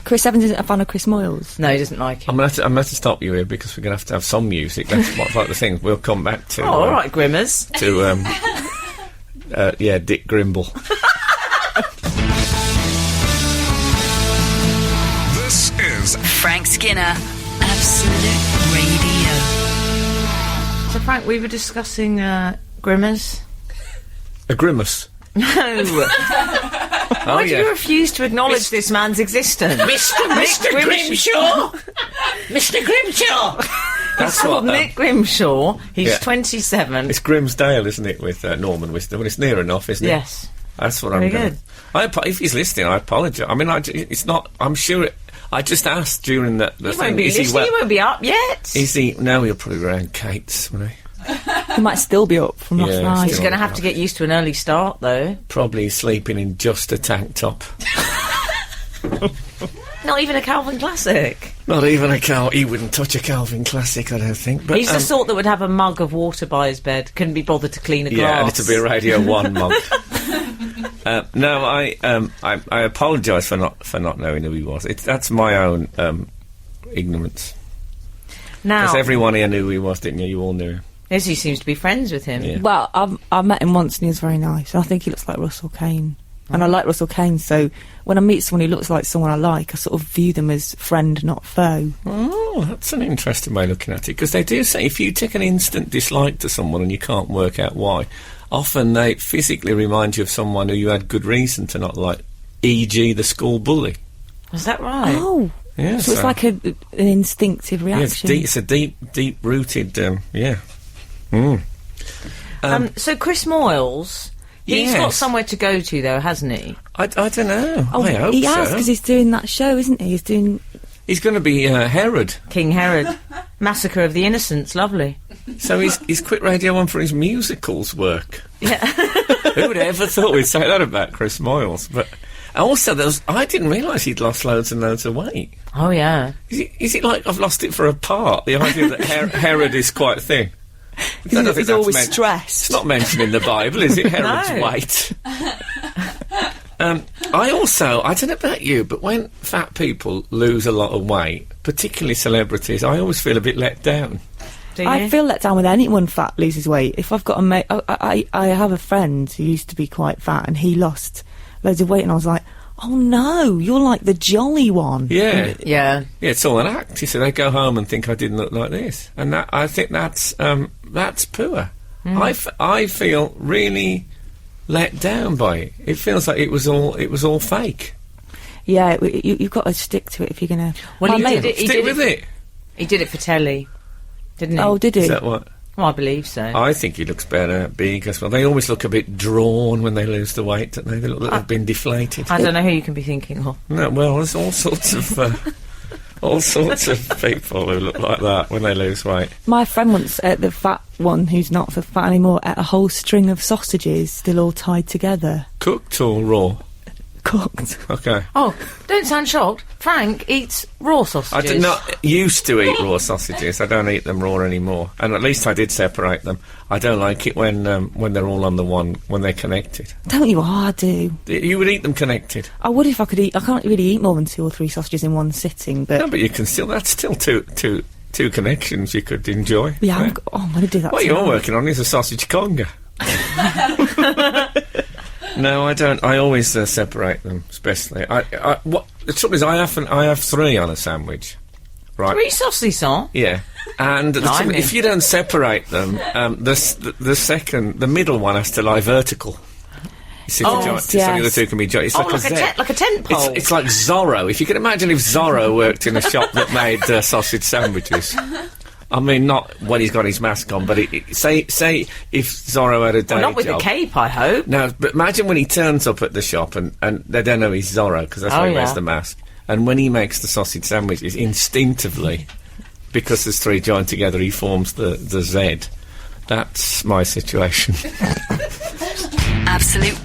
Chris Evans isn't a fan of Chris Moyles. No, he doesn't like him. I'm going to have to stop you here because we're going to have some music. That's like the thing. We'll come back to... Oh, all right, Grimmers. To, Dick Grimble. This is Frank Skinner, Absolute Radio. So, Frank, we were discussing Grimmers. A grimace. No. Oh, Why do you refuse to acknowledge this man's existence? Mr. Grimshaw! Mr. Grimshaw! That's called what... Nick Grimshaw. He's yeah. 27. It's Grimsdale, isn't it, with Norman Wisdom? Well, it's near enough, isn't it? Yes. That's what Very I'm going good. to... If he's listening, I apologise. I mean, it's not... I'm sure... I just asked during the He thing... won't be listening. He won't be up yet. Is he... No, he'll probably be around Kate's, won't he? He might still be up from last Yeah, night. He's going to have to get used to an early start, though. Probably sleeping in just a tank top. Not even a Calvin Classic. Not even a Calvin... He wouldn't touch a Calvin Classic, I don't think. But, He's the sort that would have a mug of water by his bed. Couldn't be bothered to clean a glass. Yeah, and it'd be a Radio 1 mug. No, I apologise for not knowing who he was. That's my own ignorance. Now, Because everyone here knew who he was, didn't you? You all knew him. Izzy seems to be friends with him. Yeah. Well, I've met him once and he was very nice. I think he looks like Russell Kane. And I like Russell Kane, so when I meet someone who looks like someone I like, I sort of view them as friend, not foe. Oh, that's an interesting way of looking at it. Because they do say if you take an instant dislike to someone and you can't work out why, often they physically remind you of someone who you had good reason to not like, e.g. the school bully. Is that right? Oh, Yeah, so it's like an instinctive yeah, reaction. it's a deep-rooted, yeah. So Chris Moyles, he's got Yes. somewhere to go to, though, hasn't he? I don't know. Oh, I hope he so. has, because he's doing that show, isn't he? He's doing... He's going to be Herod. King Herod. Massacre of the Innocents, lovely. So he's quit Radio 1 for his musicals work. Yeah. Who would ever thought we'd say that about Chris Moyles? But also, I didn't realise he'd lost loads and loads of weight. Oh, yeah. Is it like I've lost it for a part? The idea that Herod is quite thin. I don't think He's that's always It's stressed. not mentioned in the Bible, is it? Herod's No. weight. I don't know about you, but when fat people lose a lot of weight, particularly celebrities, I always feel a bit let down. Do you? I feel let down with anyone fat loses weight. If I've got a mate... I have a friend who used to be quite fat and he lost loads of weight and I was like, oh no, you're like the jolly one. Yeah. Yeah. Yeah, it's all an act. He said, they go home and think I didn't look like this. And I think that's poor. I feel really let down by it. It feels like it was all fake. Yeah, you've got to stick to it if you're going to... Well, he did it. Stick with it. He did it for telly, didn't he? Oh, did he? Is that what? Well, I believe so. I think he looks better big as well. They always look a bit drawn when they lose the weight, don't they? They look like they've been deflated. I don't know who you can be thinking of. No, well, there's all sorts of people who look like that when they lose weight. My friend once, the fat one who's not so fat anymore, ate a whole string of sausages still all tied together. Cooked or raw? Cooked. Okay. Oh, don't sound shocked. Frank eats raw sausages. I did not used to eat raw sausages. I don't eat them raw anymore. And at least I did separate them. I don't like it when they're all on the one, when they're connected. Don't you? Oh, I do. You would eat them connected. I would if I could eat... I can't really eat more than 2 or 3 sausages in one sitting, but... No, but you can still... That's still two connections you could enjoy. Yeah, I'm going to do that What tonight. you're working on is a sausage conga. No, I don't. I always separate them, especially. What the trouble is, I have 3 on a sandwich, right? 3 saucissons? Yeah, and the trouble, if you don't separate them, the middle one has to lie vertical. City joint. yes. So the other two can be joints. It's Oh, like a Z. like a tent pole. It's like Zorro. If you can imagine if Zorro worked in a shop that made sausage sandwiches. I mean, not when he's got his mask on, but say if Zorro had a day not with job. a cape, I hope. No, but imagine when he turns up at the shop and they don't know he's Zorro because that's why he wears the mask. And when he makes the sausage sandwiches, instinctively, because there's three joined together, he forms the Z. That's my situation. Absolute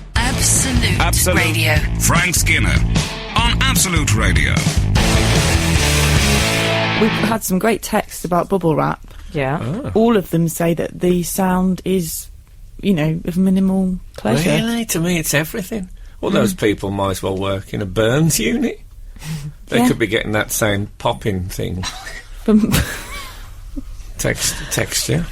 Radio. Frank Skinner on Absolute Radio. We've had some great texts about bubble wrap. Yeah. All of them say that the sound is, of minimal pleasure. Really? To me, it's everything. All those people might as well work in a Burns unit. They Yeah. could be getting that same popping thing. From Texture.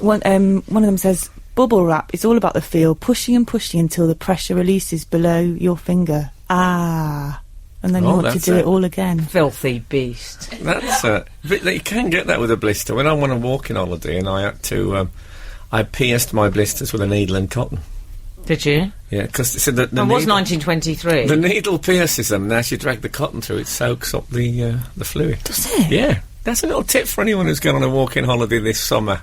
one of them says, bubble wrap is all about the feel, pushing and pushing until the pressure releases below your finger. And then you want to that's do it all again. Filthy beast. That's but you can get that with a blister. When I went on a walking holiday and I had to, I pierced my blisters with a needle and cotton. Did you? Yeah, because the It was 1923. The needle pierces them, and as you drag the cotton through, it soaks up the fluid. Does it? Yeah, that's a little tip for anyone who's going on a walking holiday this summer.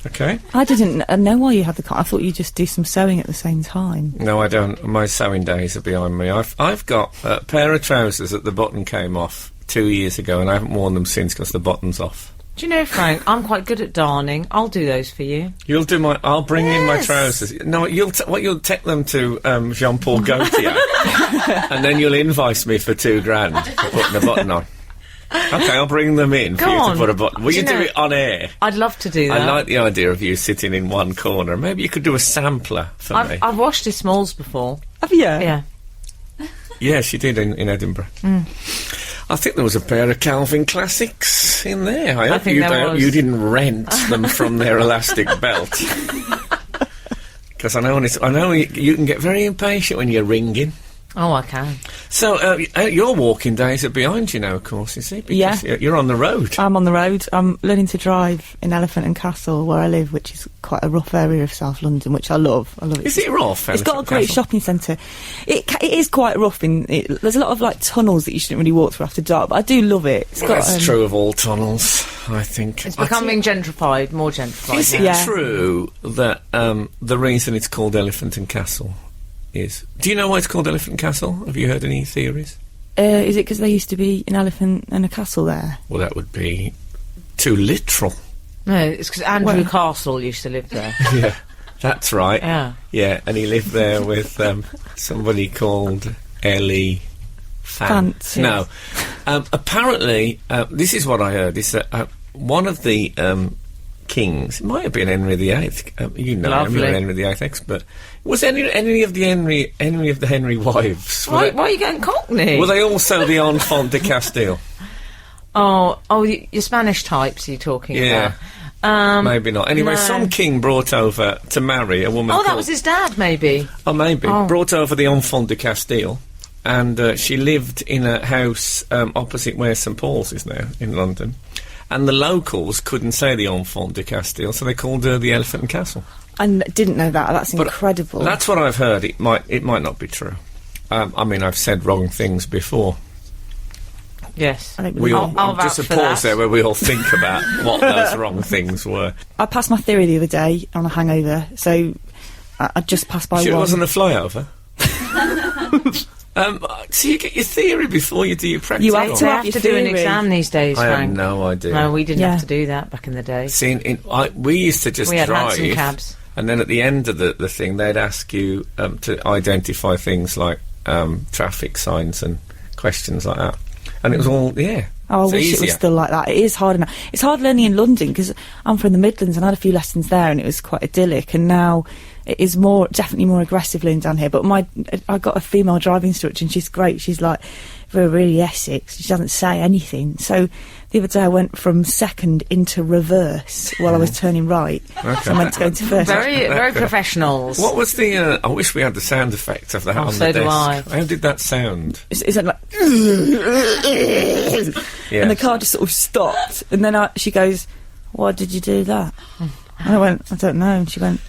Okay. I didn't know why you had the I thought you just do some sewing at the same time. No, I don't. My sewing days are behind me. I've got a pair of trousers that the button came off 2 years ago, and I haven't worn them since because the button's off. Do you know, Frank, I'm quite good at darning. I'll do those for you. You'll do my. I'll bring in my trousers. No, you'll take them to Jean-Paul Gaultier, and then you'll invoice me for $2,000 for putting a button on. Okay, I'll bring them in for Go you on. to put a button. Will Do you you do know- it on air? I'd love to do that. I like the idea of you sitting in one corner. Maybe you could do a sampler for me. I've washed his smalls before. Have you? Yeah. Yeah, she did in Edinburgh. I think there was a pair of Calvin Classics in there. I hope think there was. you didn't rent them from their elastic belt. Because I know you can get very impatient when you're ringing. Oh, I can. So your walking days are behind you now, of course, you see? Because you're on the road. I'm on the road. I'm learning to drive in Elephant and Castle, where I live, which is quite a rough area of South London, which I love. I love it. Is it rough? It's got a Elephant great Castle? shopping centre. It is quite rough. There's a lot of tunnels that you shouldn't really walk through after dark, but I do love it. It's got, That's true of all tunnels, I think. It's becoming gentrified, more gentrified. Is it now. Yeah. true that the reason it's called Elephant and Castle is... Do you know why it's called Elephant and Castle? Have you heard any theories? Is it because there used to be an elephant and a castle there? Well, that would be too literal. No, it's because Andrew Castle used to live there. Yeah, that's right. Yeah. Yeah, and he lived there with somebody called Ellie Fant, No. Apparently, this is what I heard, is that one of the kings, it might have been Henry VIII, you know him, Lovely. you're an Henry VIII expert. Was any of the Henry wives? Why are you getting Cockney? Were they also the Enfant de Castile? Your Spanish types you're talking Yeah. about. Maybe not. Anyway, no. some king brought over to marry a woman Oh, that called... was his dad, maybe. Oh, maybe. Oh. Brought over the Enfant de Castile, and she lived in a house opposite where St Paul's is now, in London. And the locals couldn't say the Enfant de Castile, so they called her the Elephant and Castle. I didn't know that. That's But incredible. That's what I've heard. It might not be true. I mean, I've said wrong things before. Yes. I don't We believe all it. I'll just a vouch for pause that. there where we all think about what those wrong things were. I passed my theory the other day on a hangover, so I just passed by Sure, it one. wasn't a flyover. So you get your theory before you do your practical. You have They to have your to do an theory. exam these days, I have Frank. no idea. No, we didn't Yeah. have to do that back in the day. See, we used to just We had drive, handsome cabs. and then at the end of the thing, they'd ask you to identify things like traffic signs and questions like that. And it was all, yeah. Oh, I it's wish it easier. was still like that. It is hard enough. It's hard learning in London because I'm from the Midlands and I had a few lessons there and it was quite idyllic. And now it is definitely more aggressive learning down here. But I got a female driving instructor and she's great. She's like really Essex. She doesn't say anything. So the other day I went from second into reverse while I was turning right. Okay. So I meant to go into first. Very professionals. What was the... I wish we had the sound effect of that on so the do desk. I. How did that sound? Is it like... Yes. And the car just sort of stopped. And then she goes, "Why did you do that?" And I went, "I don't know." And she went,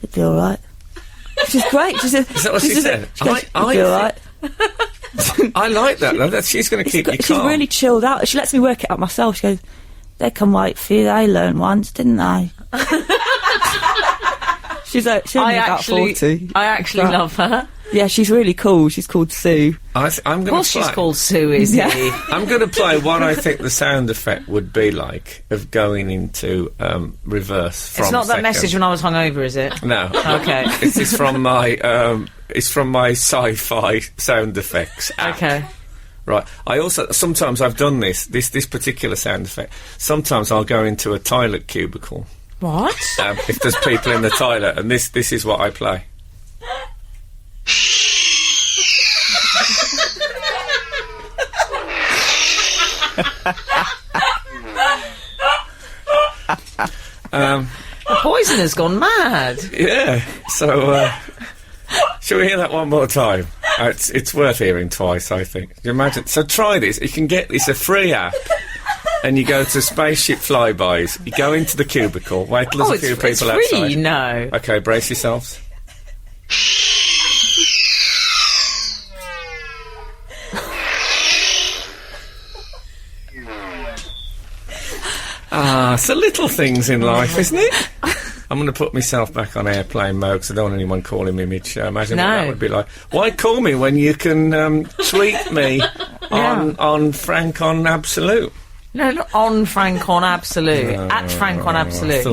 "It'd be all right." she's great. She said, Is that what she said? She goes, I "You all right?" I like that, though. She's going to keep you She's calm. really chilled out. She lets me work it out myself. She goes, "They can wait for you. They learned once, didn't they?" she's only about 40. I actually love her. Yeah, she's really cool. She's called Sue. I'm Of going course, to play. she's called Sue, is Yeah. he? I'm going to play what I think the sound effect would be like of going into reverse. From It's not that second. message when I was hungover, is it? No. Okay. This is from my. It's from my sci-fi sound effects app. Okay. Right. I also sometimes I've done this particular sound effect. Sometimes I'll go into a toilet cubicle What? if there's people in the toilet, and this is what I play. The poisoner's gone mad. Yeah. So, shall we hear that one more time? It's worth hearing twice, I think. You imagine? So try this. You can get this a free app, and you go to Spaceship Flybys. You go into the cubicle. Wait till there's a few people it's free, outside. no. Okay, brace yourselves. It's the little things in life, isn't it? I'm going to put myself back on airplane mode because I don't want anyone calling me mid-show. Imagine what that No. would be like. Why call me when you can tweet me on Frank on Absolute? No, not on Frank on Absolute. At Frank on Absolute.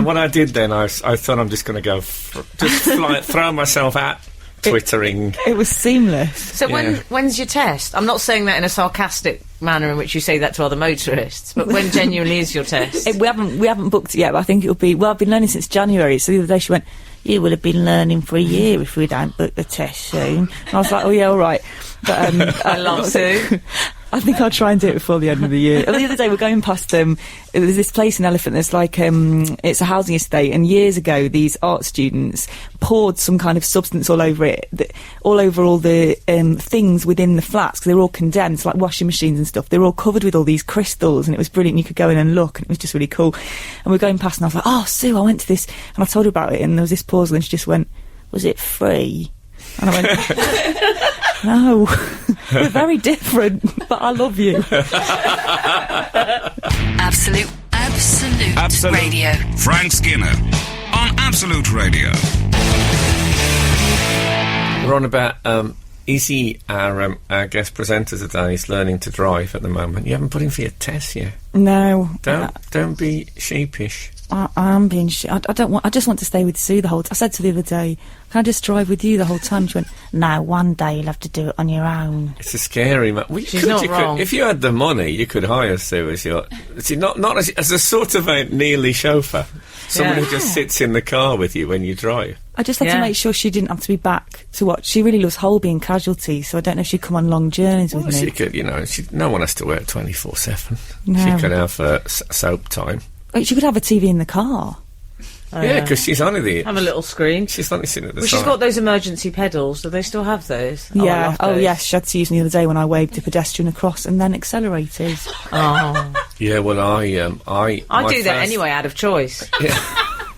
What I did then, I thought I'm just going to go, throw myself at twittering. It was seamless. So Yeah. when's your test? I'm not saying that in a sarcastic manner in which you say that to other motorists, but when genuinely is your test? We haven't booked it yet, but I think it'll be. Well, I've been learning since January. So the other day she went, "You would have been learning for a year if we don't book the test soon." And I was like, "Oh yeah, all right." But I love Sue. I think I'll try and do it before the end of the year. The other day we're going past there's this place in Elephant that's like it's a housing estate, and years ago these art students poured some kind of substance all over it, all over all the things within the flats because they were all condensed, like washing machines and stuff. They were all covered with all these crystals, and it was brilliant. You could go in and look, and it was just really cool. And we're going past, and I was like, "Oh, Sue, I went to this," and I told her about it, and there was this pause, and she just went, "Was it free?" And I went, "No, we're very different, but I love you." Absolute Radio. Frank Skinner on Absolute Radio. We're on about Izzy, our guest presenter today, is learning to drive at the moment. You haven't put in for your test yet. No, Don't be sheepish. I'm being I don't want. I just want to stay with Sue the whole time. I said to her the other day, "Can I just drive with you the whole time?" She went, "No, one day you'll have to do it on your own." It's a scary. She's not wrong. If you had the money, you could hire Sue as your. See, not as a sort of a Nearly chauffeur, someone Yeah. who just sits in the car with you when you drive. I just had to Yeah. make sure she didn't have to be back to watch. She really loves Holby and Casualty, so I don't know if she'd come on long journeys with Well, me. she could, no one has to work 24/7. No. She could have soap time. She could have a TV in the car. Oh, Yeah, because she's only the. have a little screen. She's only sitting at the Well, side. she's got those emergency pedals. Do they still have those? I Yeah. love Oh, those. yes. She had to use them the other day when I waved a pedestrian across and then accelerated. Oh. Yeah, well, I I my do that first- anyway, out of choice. Yeah.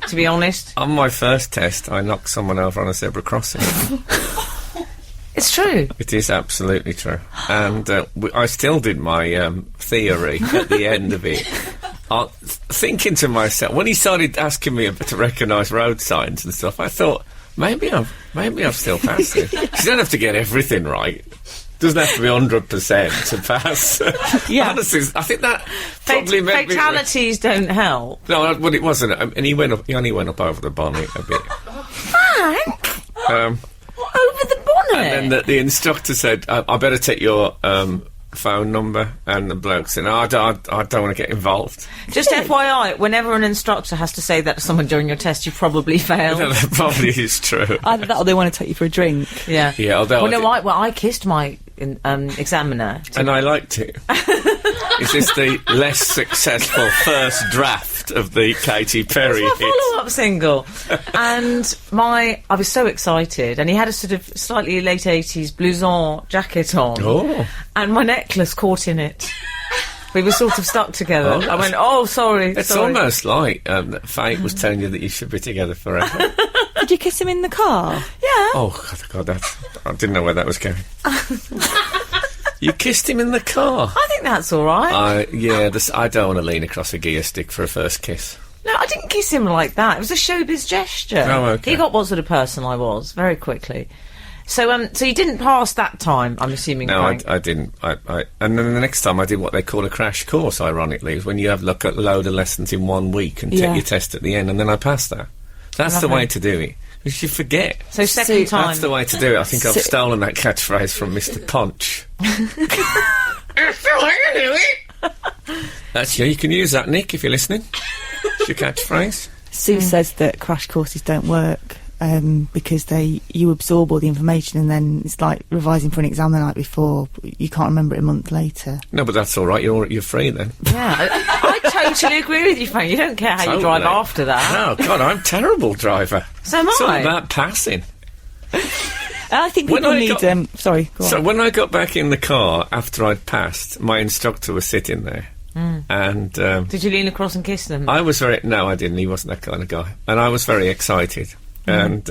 To be honest, On my first test, I knocked someone over on a zebra crossing. it's true. It is absolutely true. And I still did my theory at the end of it. Thinking to myself, when he started asking me to recognise road signs and stuff, I thought, maybe I've still passed it. You don't have to get everything right. Doesn't have to be 100% to pass. Yeah. Honestly, I think that probably made me... Fatalities don't help. No, well, it wasn't. And he only went up over the bonnet a bit. Frank, Um, over the bonnet. And then the instructor said, I better take your phone number. And the bloke said, no, I don't want to get involved. Just FYI, whenever an instructor has to say that to someone during your test, you probably failed. That probably is true. Either that or they want to take you for a drink. Yeah. Yeah, although I kissed my examiner. and I liked it. Is this the less successful first draft of the Katy Perry My hit? follow-up single, and I was so excited, and he had a sort of slightly late 80s blouson jacket on, Oh. and my necklace caught in it. We were sort of stuck together. Oh, I went, "Oh, sorry." It's sorry. almost like fate was telling you that you should be together forever. Did you kiss him in the car? Yeah. Oh, God, I didn't know where that was going. You kissed him in the car? I think that's all right. I don't want to lean across a gear stick for a first kiss. No, I didn't kiss him like that. It was a showbiz gesture. Oh, okay. He got what sort of person I was very quickly. So, so you didn't pass that time, I'm assuming. No, Frank. I didn't. And then the next time I did what they call a crash course, ironically, is when you have a load of lessons in 1 week and take your test at the end, and then I passed that. That's the way to do it. Because you forget. So second time. That's the way to do it. I think I've stolen that catchphrase from Mr. Punch. That's the way to do it. That's you can use that, Nick, if you're listening. It's your catchphrase. Sue says that crash courses don't work because you absorb all the information and then it's like revising for an exam the night before. You can't remember it a month later. No, but that's all right. You're free then. Yeah, I totally agree with you, Frank. You don't care how you drive after that. Oh, God, I'm a terrible driver. So am I. It's all about passing. I think people need... sorry, go on. So when I got back in the car after I'd passed, my instructor was sitting there. And did you lean across and kiss them? I was no, I didn't. He wasn't that kind of guy. And I was very excited. And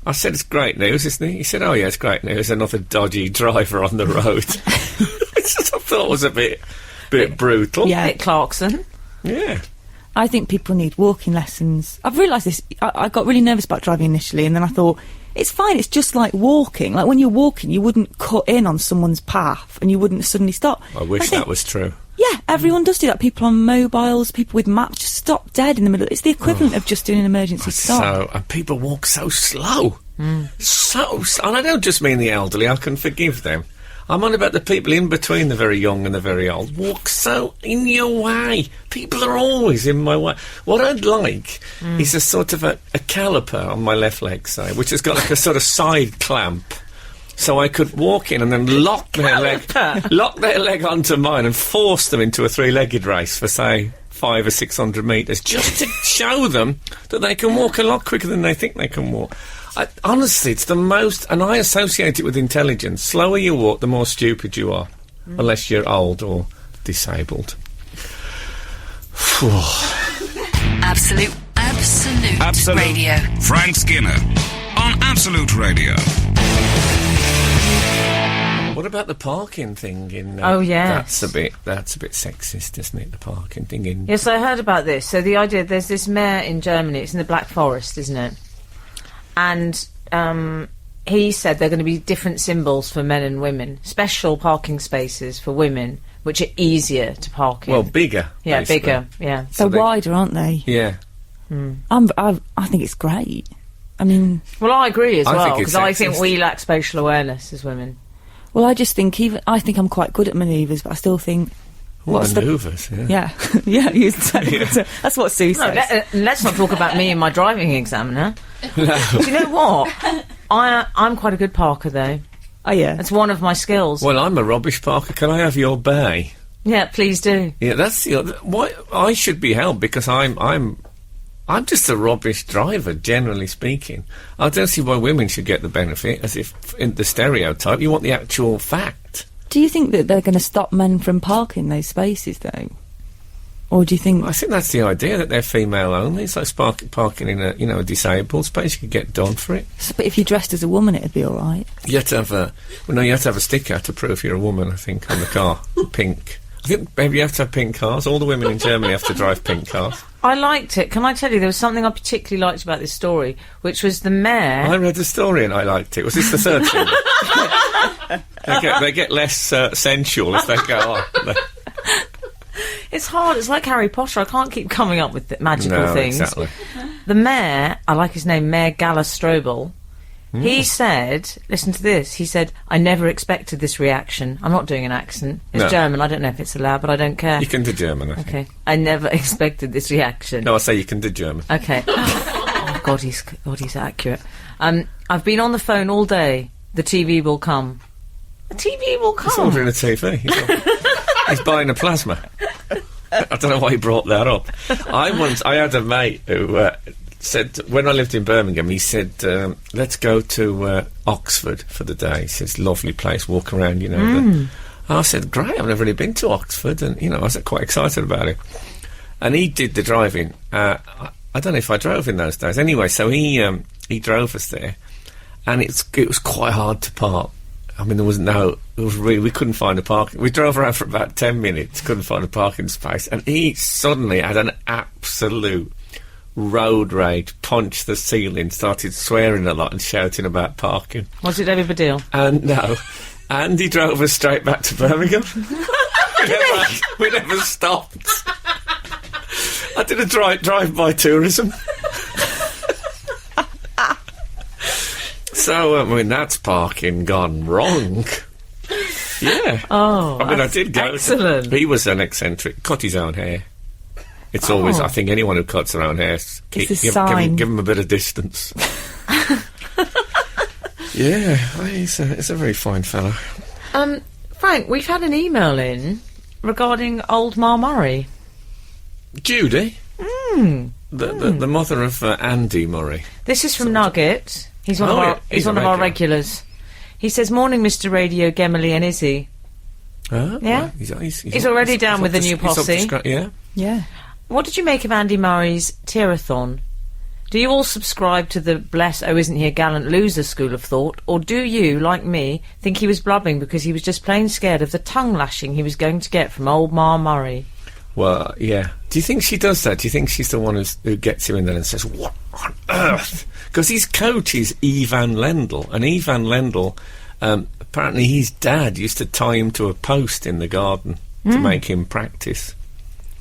I said, it's great news, isn't it? He said, oh, yeah, it's great news. Another dodgy driver on the road. Which I thought was a bit brutal. Yeah. A bit Clarkson. Yeah. I think people need walking lessons. I've realised this. I got really nervous about driving initially, and then I thought, it's fine, it's just like walking. Like, when you're walking, you wouldn't cut in on someone's path, and you wouldn't suddenly stop. I wish that was true. Yeah, everyone does do that. People on mobiles, people with maps, just stop dead in the middle. It's the equivalent of just doing an emergency stop. And people walk so slow. So slow. And I don't just mean the elderly, I can forgive them. I'm on about the people in between the very young and the very old. Walk so in your way. People are always in my way. What I'd like is a sort of a caliper on my left leg, say, which has got like a sort of side clamp. So I could walk in and then lock their leg onto mine and force them into a three-legged race for, say, 500 or 600 metres, just to show them that they can walk a lot quicker than they think they can walk. Honestly, it's the most... And I associate it with intelligence. Slower you walk, the more stupid you are. Unless you're old or disabled. Absolute Radio. Frank Skinner on Absolute Radio. What about the parking thing in... oh, yes. That's a bit sexist, isn't it, the parking thing in... Yes, I heard about this. So the idea, there's this mayor in Germany, it's in the Black Forest, isn't it? And he said there are going to be different symbols for men and women, special parking spaces for women, which are easier to park in. Well, bigger. Yeah, basically. bigger, yeah. They're wider, aren't they? Yeah. I think it's great. I mean... Well, I agree as well, because I think sexist. we lack spatial awareness as women. Well, I just think I think I'm quite good at manoeuvres, but I still think... Manoeuvres, Yeah, yeah, that's what Sue says. Let's not talk about me and my driving examiner. No. Do you know what? I'm quite a good parker, though. Oh, yeah. It's one of my skills. Well, I'm a rubbish parker. Can I have your bay? Yeah, please do. Yeah, that's why I should be helped, because I'm just a rubbish driver, generally speaking. I don't see why women should get the benefit, as if in the stereotype. You want the actual fact. Do you think that they're going to stop men from parking those spaces, though? Or do you think... I think that's the idea, that they're female only. It's like parking in a disabled space. You could get done for it. But if you're dressed as a woman, it'd be all right. You have to have you have to have a sticker to prove you're a woman, I think, on the car. Pink. I think maybe you have to have pink cars. All the women in Germany have to drive pink cars. I liked it. Can I tell you, there was something I particularly liked about this story, which was the mayor... I read the story and I liked it. Was this the third thing? They get less sensual as they go on. It's hard. It's like Harry Potter. I can't keep coming up with magical things. Exactly. The mayor, I like his name, Mayor Gala Strobel, he said, listen to this, he said, I never expected this reaction. I'm not doing an accent. It's German. I don't know if it's allowed, but I don't care. You can do German, I think. Okay. I never expected this reaction. No, I say you can do German. Okay. Oh, God, he's accurate. I've been on the phone all day. The TV will come. The TV will come. He's ordering a TV. He's buying a plasma. I don't know why he brought that up. I had a mate who said, when I lived in Birmingham, he said, let's go to Oxford for the day. He says, lovely place, walk around, I said, great, I've never really been to Oxford, and, I was quite excited about it. And he did the driving. I don't know if I drove in those days. Anyway, so he he drove us there, and it was quite hard to park. I mean, we couldn't find a parking. We drove around for about 10 minutes, couldn't find a parking space, and he suddenly had an absolute road rage, punched the ceiling, started swearing a lot and shouting about parking. Was it David Baddiel? And no, and he drove us straight back to Birmingham. we never stopped. I did a drive-by tourism. So, I mean, that's parking gone wrong. Yeah. Oh, I mean, I did go. Excellent. He was an eccentric, cut his own hair. It's always, I think, anyone who cuts their own hair, give him a bit of distance. Yeah, he's a very fine fellow. Frank, we've had an email in regarding old Ma Murray. Judy? The mother of Andy Murray. This is from Nugget. He's one of our regulars. He says, "Morning, Mr. Radio, Gemily and Izzy." Yeah? Well, he's already down with the new posse. Yeah? Yeah. What did you make of Andy Murray's Tearathon? Do you all subscribe to the bless, oh isn't he a gallant loser school of thought? Or do you, like me, think he was blubbing because he was just plain scared of the tongue lashing he was going to get from old Ma Murray? Well, yeah. Do you think she does that? Do you think she's the one who gets him in there and says, "What on earth?" Because his coach is Ivan Lendl, and Ivan Lendl, apparently his dad used to tie him to a post in the garden to make him practice.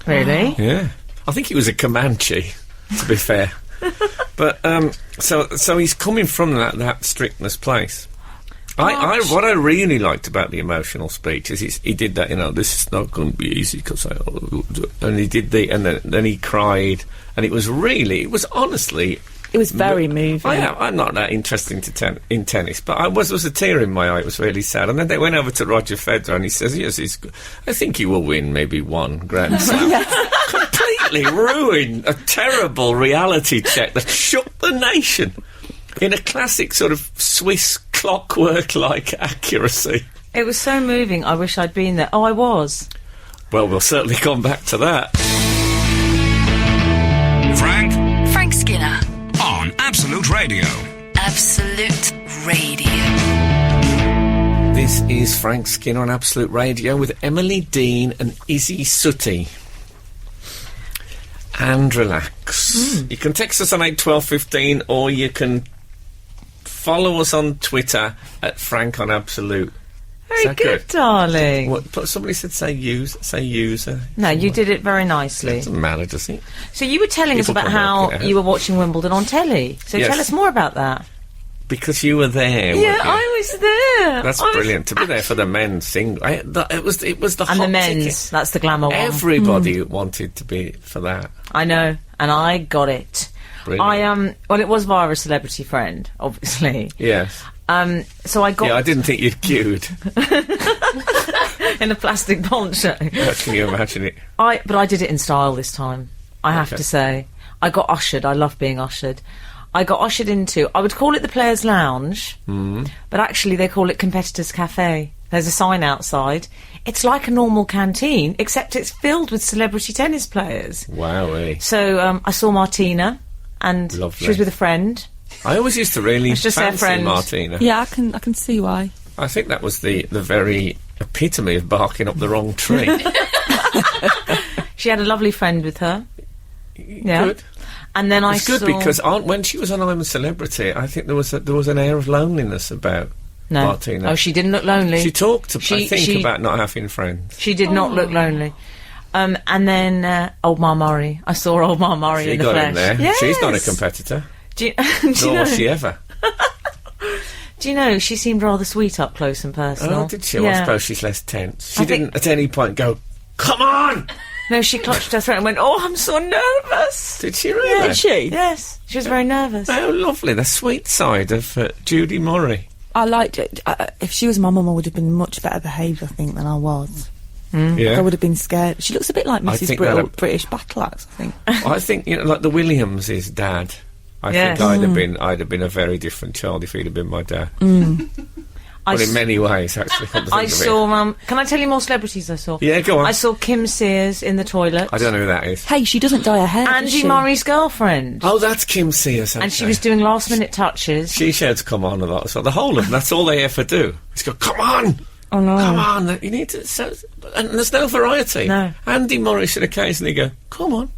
Really? Yeah. I think he was a Comanche, to be fair. But, so he's coming from that strictness place. What I really liked about the emotional speech is he did that, this is not going to be easy because and he did and then he cried, and it was honestly. It was very moving. I'm not that interested in tennis, but there was a tear in my eye. It was really sad. And then they went over to Roger Federer, and he says, "Yes, I think he will win maybe one Grand Slam." Completely ruined a terrible reality check that shook the nation in a classic sort of Swiss clockwork-like accuracy. It was so moving. I wish I'd been there. Oh, I was. Well, we'll certainly come back to that. Frank Skinner on Absolute Radio. Absolute Radio. This is Frank Skinner on Absolute Radio with Emily Dean and Izzy Suttie. And relax. You can text us on 81215, or you can follow us on Twitter at Frank on Absolute. Very good, darling. What, somebody said say user. No, you did it very nicely. Doesn't matter, does it? So you were telling us about how you were watching Wimbledon on telly. So Yes. tell us more about that. Because you were there. Yeah, weren't you? I was there. That's brilliant to be there for the men's single. It was the And hot the men's. ticket. That's the glamour one. Everybody wanted to be for that. I know, and I got it. Brilliant. Well, it was via a celebrity friend, obviously. Yes. So I got Yeah, I didn't think you'd queued. in a plastic poncho. How can you imagine it? But I did it in style this time. I have to say, I got ushered. I love being ushered. I got ushered into, I would call it the Players' Lounge, but actually they call it Competitors' Cafe. There's a sign outside. It's like a normal canteen, except it's filled with celebrity tennis players. Wowee. So I saw Martina, and Lovely. she was with a friend. I always used to really It's just their fancy friend. Martina. Yeah, I can see why. I think that was the very epitome of barking up the wrong tree. She had a lovely friend with her. Yeah. Good. And then It's good because when she was on I'm a Celebrity, I think there was an air of loneliness about Martina. Oh, she didn't look lonely. She talked, about not having friends. She did not look lonely. And then old Ma Murray. I saw old Ma Murray in the flesh. She got in there. Yes. She's not a competitor. Do you Nor know? was she ever. Do you know, she seemed rather sweet up close and personal. Oh, did she? Yeah. I suppose she's less tense. She I think- didn't at any point go, "Come on!" No, she clutched her throat and went, "Oh, I'm so nervous." Did she really? Did she? Yes, she was very nervous. Oh, lovely. The sweet side of Judy Murray. I liked it. If she was my mum, I would have been much better behaved, I think, than I was. Yeah. I would have been scared. She looks a bit like I Mrs. think British Battle Axe, I think. I think, like the Williams' dad. I Yes. think I'd have been a very different child if he'd have been my dad. Well, in many ways, actually. come to think I of it. saw. Can I tell you more celebrities I saw? Yeah, go on. I saw Kim Sears in the toilet. I don't know who that is. Hey, she doesn't dye her hair, does Andy she? Murray's girlfriend. Oh, that's Kim Sears. And she was doing last-minute touches. She shouts, come on, a lot. So the whole of them, that's all they ever do. It's go, come on! Oh, no. Come on! You need to... and there's no variety. No. Andy Murray should occasionally go, come on.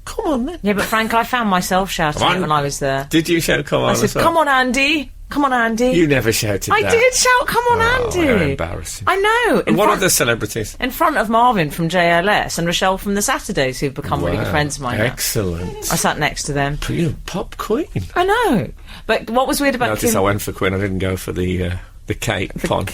Come on, then. Yeah, but Frank, I found myself shouting Come on. it when I was there. Did you shout, come on? I said, as well? come on, Andy. Come on, Andy. You never shouted I that. did shout, come on, Oh, Andy. how embarrassing. I know. And what other celebrities? In front of Marvin from JLS and Rochelle from the Saturdays, who've become really good Wow, friends of mine now. Excellent. I sat next to them. You pop queen. I know. But what was weird about Notice Kim... I went for Queen. I didn't go for the cake pond.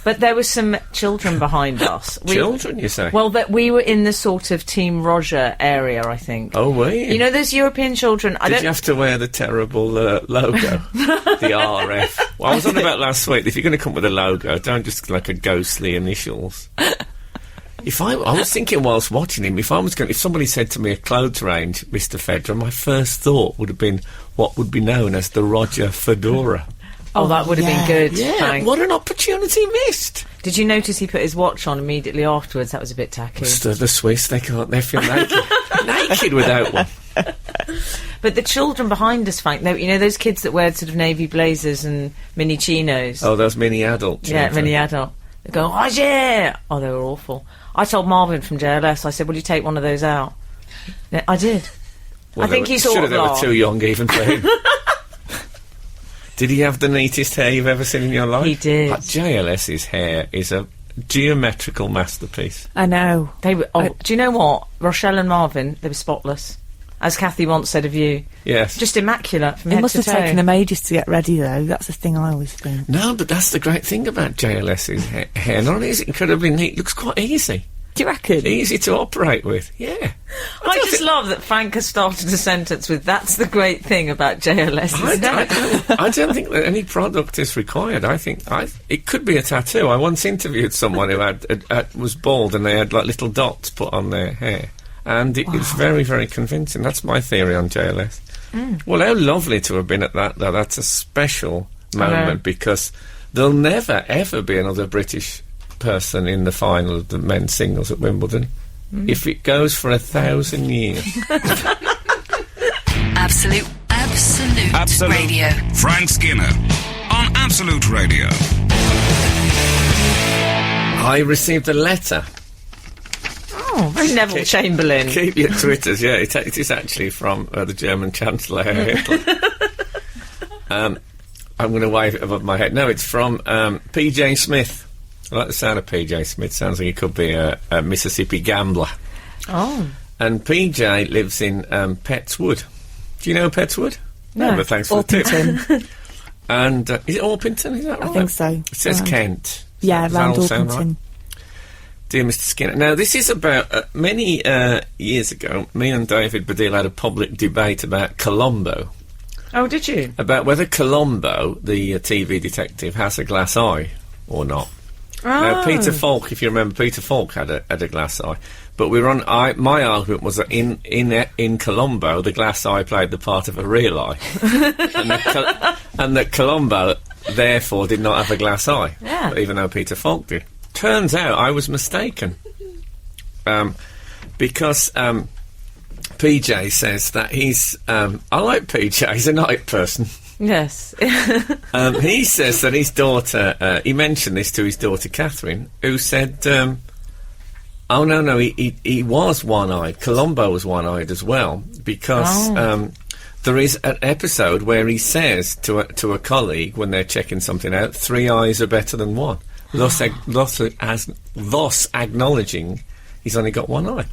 But there was some children behind us. Children, you say? Well, that we were in the sort of Team Roger area, I think. Oh, were you? You know those European children? Did you have to wear the terrible logo? The RF? Well, I was on about last week. If you're going to come up with a logo, don't just like a ghostly initials. I was thinking whilst watching him, if somebody said to me a clothes range, Mr. Federer, my first thought would have been what would be known as the Roger Fedora. Oh, that would have been good. Yeah, Frank. what an opportunity missed. Did you notice he put his watch on immediately afterwards? That was a bit tacky. The Swiss, they feel naked. Naked without one. But the children behind us, Frank, you know those kids that wear sort of navy blazers and mini chinos? Oh, those mini adult children. Yeah, mini adult. They go, Roger! Oh, they were awful. I told Marvin from JLS, I said, will you take one of those out? Yeah, I did. Well, I think he sort of they were laughed. too young even for him. Did he have the neatest hair you've ever seen in your life? He did. JLS's hair is a geometrical masterpiece. I know. They were. Oh, do you know what? Rochelle and Marvin, they were spotless. As Kathy once said of you. Yes. Just immaculate from It head must to have toe. taken them ages to get ready, though. That's the thing I always think. No, but that's the great thing about JLS's hair. Not only is it incredibly neat, it looks quite easy. Do you reckon? Easy to operate with, yeah. I just love that Frank has started a sentence with, that's the great thing about JLS. I don't think that any product is required. I think it could be a tattoo. I once interviewed someone who was bald and they had like little dots put on their hair. And it's very, very convincing. That's my theory on JLS. Well, how lovely to have been at that, though. That's a special moment because there'll never, ever be another British person in the final of the men's singles at Wimbledon. If it goes for 1,000 years. Absolute Radio. Frank Skinner on Absolute Radio. I received a letter. Oh, very Neville Chamberlain. Keep your Twitters, yeah. It is actually from the German Chancellor, Herr Hitler. I'm going to wave it above my head. No, it's from P.J. Smith. I like the sound of P.J. Smith. Sounds like he could be a Mississippi gambler. Oh. And P.J. lives in Petts Wood. Do you know Petts Wood? No. But thanks for the Orpington. tip. And is it Orpington? Is that right? I think so. It says Kent. Yeah, Does that round all sound Orpington. right? Dear Mr. Skinner. Now, this is about many years ago. Me and David Baddiel had a public debate about Columbo. Oh, did you? About whether Columbo, the TV detective, has a glass eye or not. Now, Peter Falk, if you remember, Peter Falk had a glass eye. But we were on. My argument was that in Columbo, the glass eye played the part of a real eye, and that Columbo therefore did not have a glass eye. Yeah. But even though Peter Falk did. Turns out I was mistaken. Because PJ says that he's. I like PJ. He's a night person. Yes. He says that his daughter, he mentioned this to his daughter Catherine, who said, oh no, he was one-eyed. Columbo was one-eyed as well, because there is an episode where he says to a colleague when they're checking something out, 3 eyes are better than one, thus acknowledging he's only got one eye.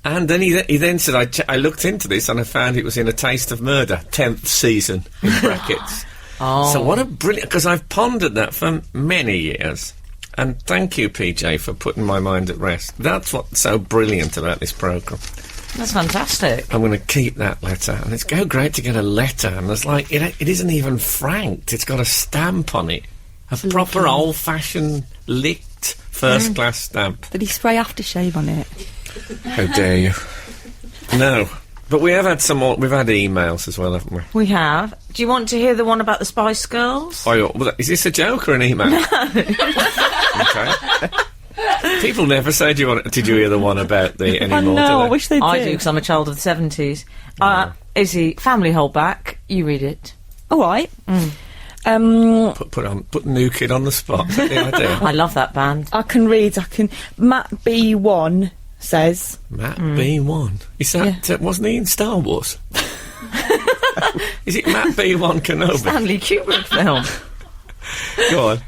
And then he then said, I looked into this and I found it was in A Taste of Murder, 10th season, in brackets. So what a brilliant... Because I've pondered that for many years. And thank you, PJ, for putting my mind at rest. That's what's so brilliant about this programme. That's fantastic. I'm going to keep that letter. And it's great to get a letter. And there's like... It isn't even franked. It's got a stamp on it. A proper old-fashioned, licked, first-class stamp. Did he spray aftershave on it? How dare you? No. But we have had some more. We've had emails as well, haven't we? We have. Do you want to hear the one about the Spice Girls? Oh, is this a joke or an email? No. Okay. People never say, "Did you hear the one about the anymore?" I know. I wish they did. I do, because I'm a child of the 70s. Izzy, family hold back. You read it. All right. Put New Kid on the spot. Is that the idea? I love that band. I can read. Matt B1 says. Matt B1. Is that wasn't he in Star Wars? Is it Matt B1 Kenobi? Stanley Kubrick film. Go on.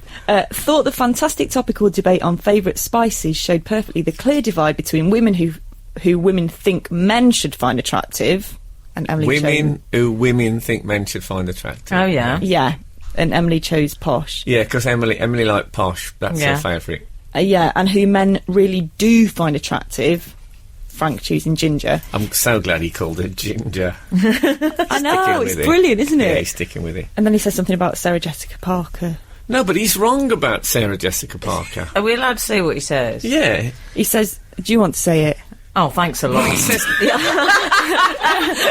Thought the fantastic topical debate on favourite spices showed perfectly the clear divide between women who women think men should find attractive, and Emily who women think men should find attractive. Oh yeah, yeah, and Emily chose posh. Yeah, because Emily liked posh. That's her favourite. Yeah, and who men really do find attractive. Frank choosing Ginger. I'm so glad he called her Ginger. I know, it's brilliant, isn't it? Yeah, he's sticking with it. And then he says something about Sarah Jessica Parker. No, but he's wrong about Sarah Jessica Parker. Are we allowed to say what he says? Yeah. He says, do you want to say it? Oh, thanks a lot. He says,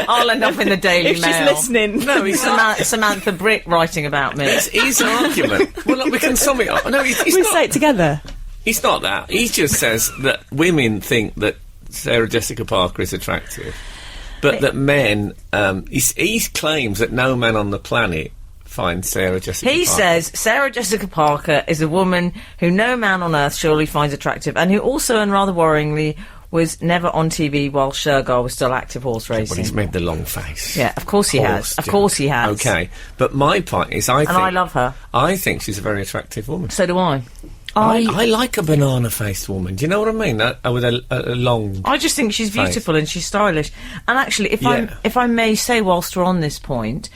I'll end up in the Daily if Mail. she's listening. No, he's Samantha Brick writing about me. His argument. Well, look, we can sum it up. No, he's We'll not, say it together. He's not that. He just says that women think that Sarah Jessica Parker is attractive, but that men. He claims that no man on the planet finds Sarah Jessica He Parker. says Sarah Jessica Parker is a woman who no man on earth surely finds attractive, and who also, and rather worryingly, was never on TV while Shergar was still active horse racing. Well, he's made the long face. Yeah, of course he has. Of course he has. Okay, but my point is, I love her. I think she's a very attractive woman. So do I. I like a banana-faced woman. Do you know what I mean? With a long. I just think she's beautiful and she's stylish. And actually, if I may say, whilst we're on this point,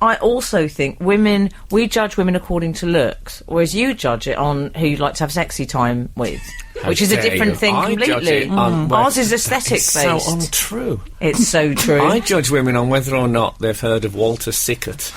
I also think we judge women according to looks, whereas you judge it on who you like to have sexy time with, which is a different thing completely. Ours is aesthetic-based. It's so untrue. It's so true. I judge women on whether or not they've heard of Walter Sickert,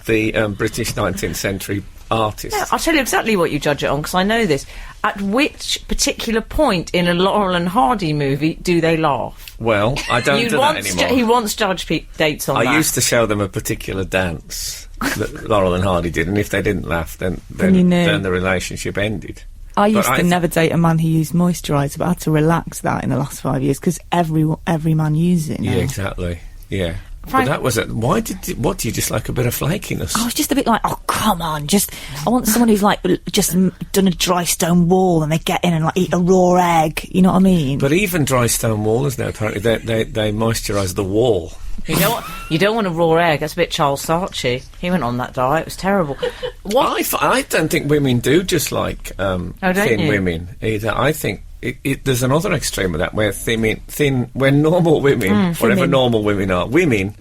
the British 19th century artist. Yeah, I'll tell you exactly what you judge it on, because I know this. At which particular point in a Laurel and Hardy movie do they laugh? Well, I don't do that anymore. He once judged dates on that. I used to show them a particular dance that Laurel and Hardy did, and if they didn't laugh, then the relationship ended. I used to never date a man who used moisturiser, but I had to relax that in the last 5 years because every man uses it now. Yeah, exactly. Yeah. Frank, but that was it. What do you just like a bit of flakiness? I was just a bit like, oh, come on, I want someone who's like just done a dry stone wall and they get in and like eat a raw egg, you know what I mean? But even dry stone wallers now, apparently, they moisturise the wall. You don't want a raw egg. That's a bit Charles Saatchi. He went on that diet. It was terrible. I don't think women do just like thin women either. I think there's another extreme of that where when normal women, whatever normal women are, women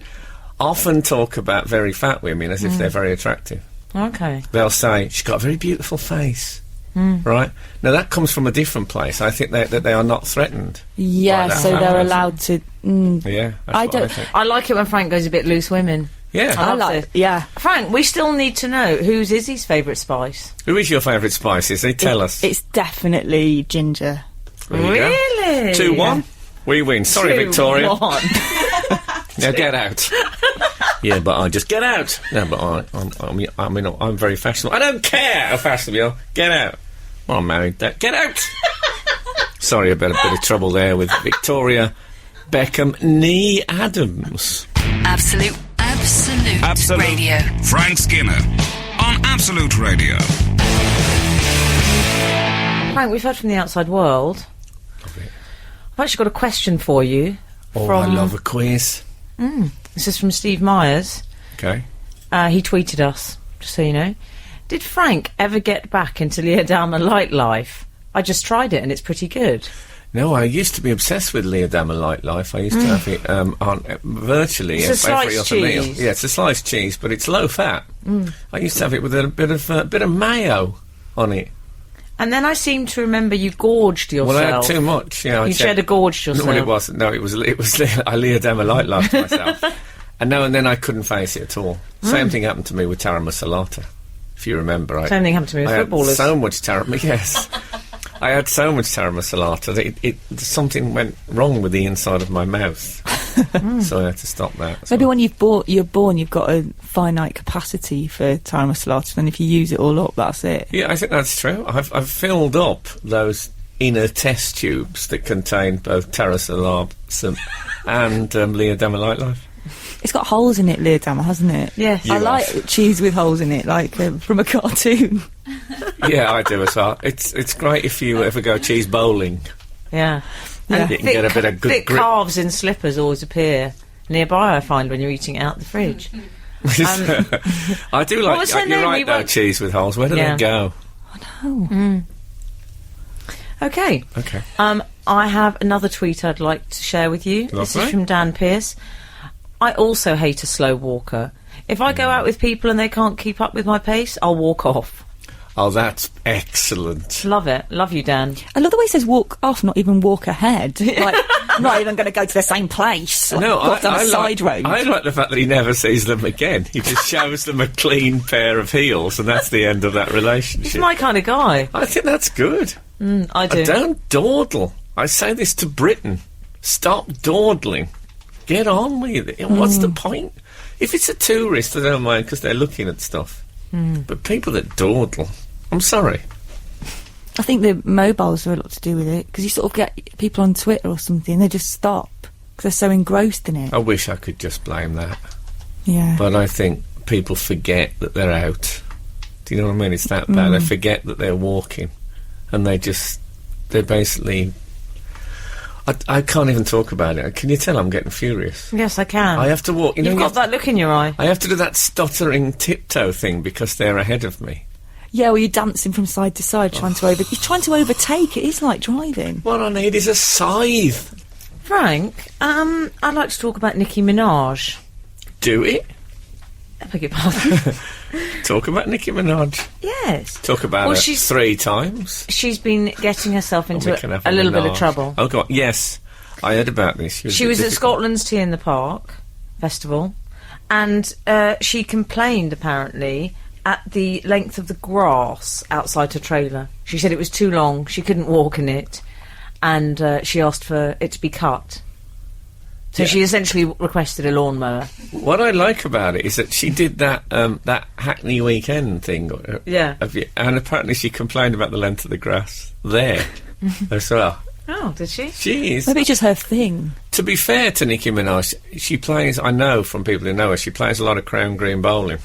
often talk about very fat women as if they're very attractive. Okay. They'll say, she's got a very beautiful face. Right? Now, that comes from a different place. I think that they are not threatened. Yeah, by that so fat they're person. allowed to... Yeah, that's I what don't- I think. I like it when Frank goes a bit loose women. Yeah. I love it. Yeah. Frank, we still need to know who's Izzy's favourite spice. Who is your favourite spice? Tell us. It's definitely ginger. There you go. Really? 2-1. We win. Sorry, Victoria. 2-1. Now get out. Yeah, but I just get out. No, but I'm very fashionable. I don't care how fashionable you are. Get out. Well, I'm married. Get out. Sorry about a bit of trouble there with Victoria Beckham Nee Adams. Absolute Radio. Frank Skinner on Absolute Radio. Frank, we've heard from the outside world. I've actually got a question for you. Oh, I love a quiz. This is from Steve Myers. Okay. He tweeted us, just so you know. Did Frank ever get back into Leodama Light Life? I just tried it and it's pretty good. No, I used to be obsessed with Leodama Light Life. I used to have it on virtually It's a every sliced other meal. cheese. Yeah, it's a sliced cheese, but it's low fat. I used to have it with a bit of mayo on it. And then I seem to remember you gorged yourself. Well, I had too much. Yeah, You cheddar gorged yourself. No, it wasn't. No, it was. I Leodama Light Life myself, and then I couldn't face it at all. Same thing happened to me with Tara Masalata, if you remember. Same thing happened to me with I had footballers. so much Tara. Yes. I had so much taramasalata that something went wrong with the inside of my mouth. So I had to stop that. Maybe when you're born, you've got a finite capacity for taramasalata, and if you use it all up, that's it. Yeah, I think that's true. I've filled up those inner test tubes that contain both taramasalata and Leodama Lightlife. It's got holes in it, Leodama, hasn't it? Yes. I like cheese with holes in it, like from a cartoon. Yeah, I do as well. It's great if you ever go cheese bowling. Yeah. Yeah. You can get a bit of good thick grip. calves in slippers always appear nearby, I find, when you're eating it out the fridge. I do What like. was her You're name? right, We though. won't- Cheese with holes. Where do Yeah. they go? Okay. Okay. I have another tweet I'd like to share with you. This Lovely. is from Dan Pearce. I also hate a slow walker. If I go out with people and they can't keep up with my pace, I'll walk off. Oh, that's excellent. Love it. Love you, Dan. I love the way he says walk off, not even walk ahead. Like, I'm not even going to go to the same place. Like, No, walk down a I side road. I like the fact that he never sees them again. He just shows them a clean pair of heels, and that's the end of that He's relationship. my kind of guy. I think that's good. I do. Don't dawdle. I say this to Britain. Stop dawdling. Get on with it. What's the point? If it's a tourist, I don't mind because they're looking at stuff. But people that dawdle, I'm sorry. I think the mobiles are a lot to do with it, because you sort of get people on Twitter or something, they just stop because they're so engrossed in it. I wish I could just blame that. Yeah. But I think people forget that they're out. Do you know what I mean? It's that bad. They forget that they're walking. And they're basically... I can't even talk about it. Can you tell I'm getting furious? Yes, I can. I have to walk... You've got that look in your eye. I have to do that stuttering tiptoe thing because they're ahead of me. Yeah, well, you're dancing from side to side, trying to you're trying to overtake. It is like driving. What I need is a scythe. Frank, I'd like to talk about Nicki Minaj. Do it. I beg your pardon. Talk about Nicki Minaj. Yes. Talk about Well, it she's- 3 times. She's been getting herself We into can have a little bit of Minaj. trouble. Oh, God. Yes. I heard about this. She was at Scotland's Tea in the Park Festival, and she complained, apparently, at the length of the grass outside her trailer. She said it was too long, she couldn't walk in it, and she asked for it to be cut. So Yeah. she essentially requested a lawnmower. What I like about it is that she did that that Hackney Weekend thing. Yeah. And apparently she complained about the length of the grass there as well. Oh, did she? She is. Maybe it's just her thing. To be fair to Nicki Minaj, she plays, I know from people who know her, she plays a lot of crown green bowling.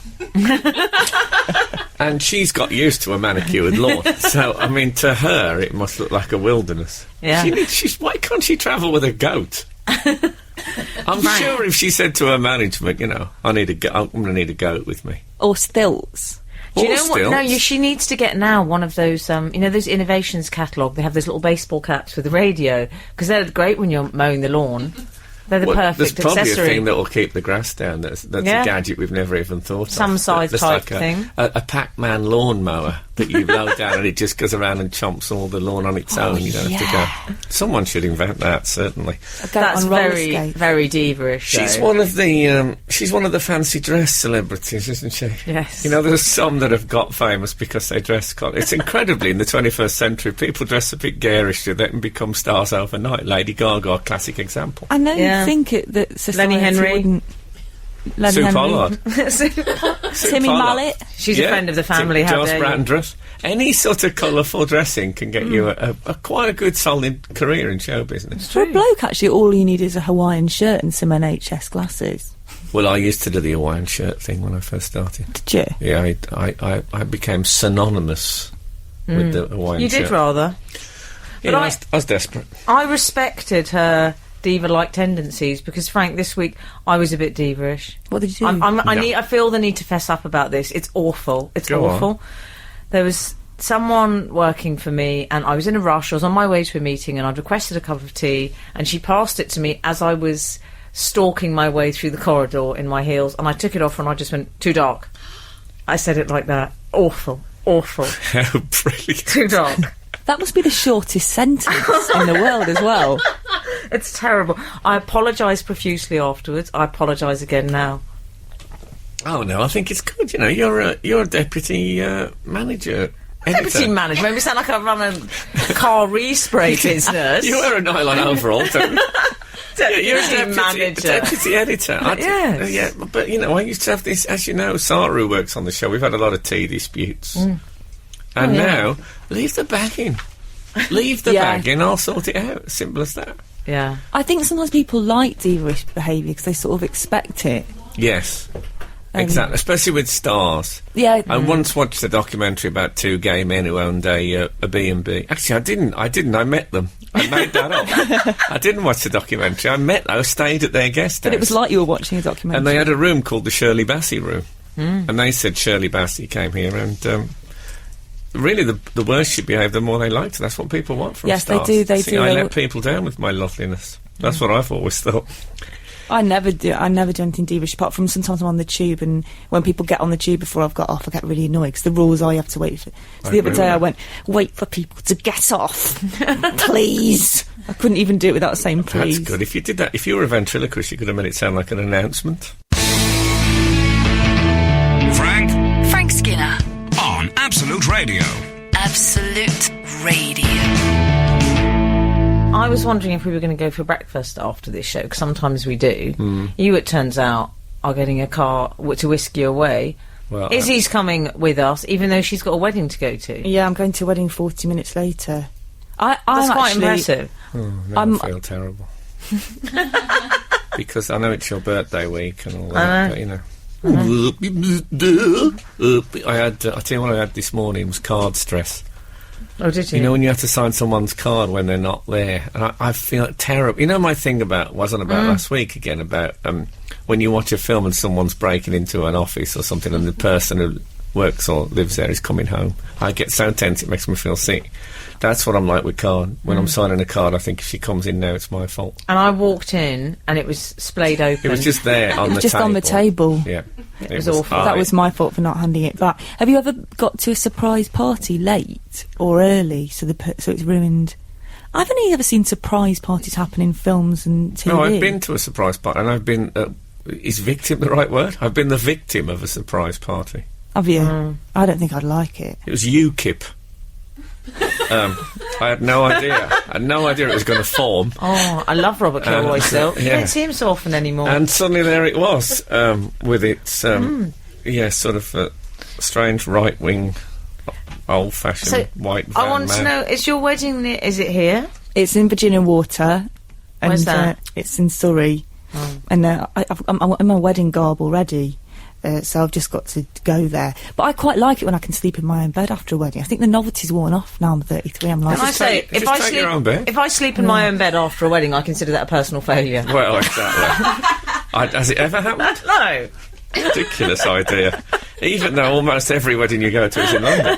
And she's got used to a manicured lawn. So, I mean, to her, it must look like a wilderness. Yeah. Why can't she travel with a goat? I'm sure if she said to her management, you know, I'm going to need a goat with me. Or stilts. Do you Or know what? No, stilts. she needs to get now one of those, you know, those innovations catalogue. They have those little baseball caps with a radio, because they're great when you're mowing the lawn. They're the Well, perfect there's probably accessory. a thing that will keep the grass down. That's Yeah. a gadget we've never even thought Some of. size That's type like thing. A Pac-Man lawnmower that you load down and it just goes around and chomps all the lawn on its own. You don't have to go. Someone should invent that, certainly. A goat That's on roller very, skates. very diva-ish. She's though. one of the fancy dress celebrities, isn't she? Yes. You know, there's some that have got famous because they dress. It's incredibly in the 21st century. People dress a bit garish so they can become stars overnight. Lady Gaga, classic example. I know Yeah. you think that society Lenny Henry. wouldn't... Lenny Sue Henry. Pollard. Timmy Mallet. She's a friend of the family. How Joss dare you? Brandreth. Any sort of colourful dressing can get you a quite a good solid career in show business. For a bloke, actually, all you need is a Hawaiian shirt and some NHS glasses. Well, I used to do the Hawaiian shirt thing when I first started. Did you? Yeah, I became synonymous with the Hawaiian You shirt. did rather. Yeah, But I was desperate. I respected her diva-like tendencies because, Frank, this week I was a bit diva-ish. What did you do? I feel the need to fess up about this. It's awful. It's Go on. awful. There was someone working for me and I was in a rush. I was on my way to a meeting and I'd requested a cup of tea and she passed it to me as I was stalking my way through the corridor in my heels, and I took it off and I just went, too dark. I said it like that. Awful. Awful. How brilliant. Too dark. That must be the shortest sentence in the world as well. It's terrible. I apologise profusely afterwards. I apologise again now. Oh no, I think it's good. You know, you're a deputy manager. Deputy manager. Maybe sound like I run a car respray business. You wear a nylon overall, don't you? You're a Deputy manager. deputy editor. Yes. Yeah, but you know, I used to have this. As you know, Saru works on the show. We've had a lot of tea disputes, and now leave the bag in. Leave the bag in. I'll sort it out. Simple as that. Yeah. I think sometimes people like diva-ish behaviour because they sort of expect it. Yes. Exactly, especially with stars. Yeah. I once watched a documentary about two gay men who owned a B&B. Actually, I didn't. I met them. I made that up. I didn't watch the documentary. I stayed at their guest house. But it was like you were watching a documentary. And they had a room called the Shirley Bassey room. And they said Shirley Bassey came here and... really, the worse she behaved, the more they liked her. That's what people want from stars. Yes, they do. They See, do. I let people down with my loveliness. That's what I've always thought. I never do anything divish apart from sometimes I'm on the tube, and when people get on the tube before I've got off, I get really annoyed because the rules are you have to wait for. So the other day I went, wait for people to get off, please. I couldn't even do it without saying please. That's good. If you did that, if you were a ventriloquist, you could have made it sound like an announcement. Frank Skinner. on Absolute Radio. Absolute Radio. I was wondering if we were going to go for breakfast after this show, because sometimes we do. You, it turns out, are getting a car to whisk you away. Well, Izzy's coming with us, even though she's got a wedding to go to. Yeah, I'm going to a wedding 40 minutes later. That's quite impressive. I feel terrible. Because I know it's your birthday week and all that, but, you know... I tell you what I had this morning was card stress. Oh, did you? You know when you have to sign someone's card when they're not there, and I feel terrible. You know my thing wasn't about last week again, about when you watch a film and someone's breaking into an office or something and the person who works or lives there is coming home. I get so tense it makes me feel sick. That's what I'm like with card. When I'm signing a card, I think if she comes in now, it's my fault. And I walked in and it was splayed open. It was just there on the table. Just on the table. Yeah. It was awful. That was my fault for not handing it back. Have you ever got to a surprise party late or early, so it's ruined? I've only ever seen surprise parties happen in films and TV. No, I've been to a surprise party, and I've been... is victim the right word? I've been the victim of a surprise party. Have you? I don't think I'd like it. It was UKIP. I had no idea. I had no idea it was going to form. Oh, I love Robert Kilroy still. You yeah. don't see him so often anymore. And suddenly there it was, with its, sort of strange right-wing, old-fashioned white van I want man. to know, is your wedding is it here? It's in Virginia Water. And, Where's that? It's in Surrey. And I'm in my wedding garb already. So I've just got to go there. But I quite like it when I can sleep in my own bed after a wedding. I think the novity's worn off now I'm 33. I'm like... Can I say, take your own bed. if I sleep in my own bed after a wedding, I consider that a personal failure. Well, exactly. Has it ever happened? No. Ridiculous idea. Even though almost every wedding you go to is in London.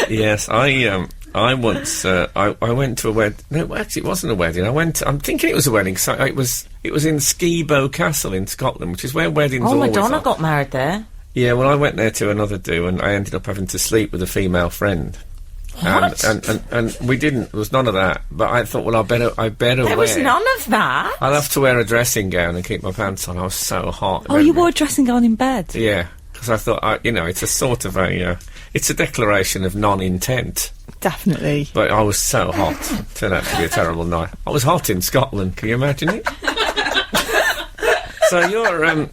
Yes, I once I went to a wedding. No, actually, it wasn't a wedding. I'm thinking it was a wedding. So it was in Skibo Castle in Scotland, which is where weddings always Madonna are. got married there. Yeah, well, I went there to another do, and I ended up having to sleep with a female friend. What? And we didn't. There was none of that. But I thought, well, I better There wear. was none of that. I'll have to wear a dressing gown and keep my pants on. I was so hot. Oh, you wore a dressing gown in bed? Yeah, because I thought, it's a sort of it's a declaration of non-intent. Definitely. But I was so hot. It turned out to be a terrible night. I was hot in Scotland. Can you imagine it? So you're,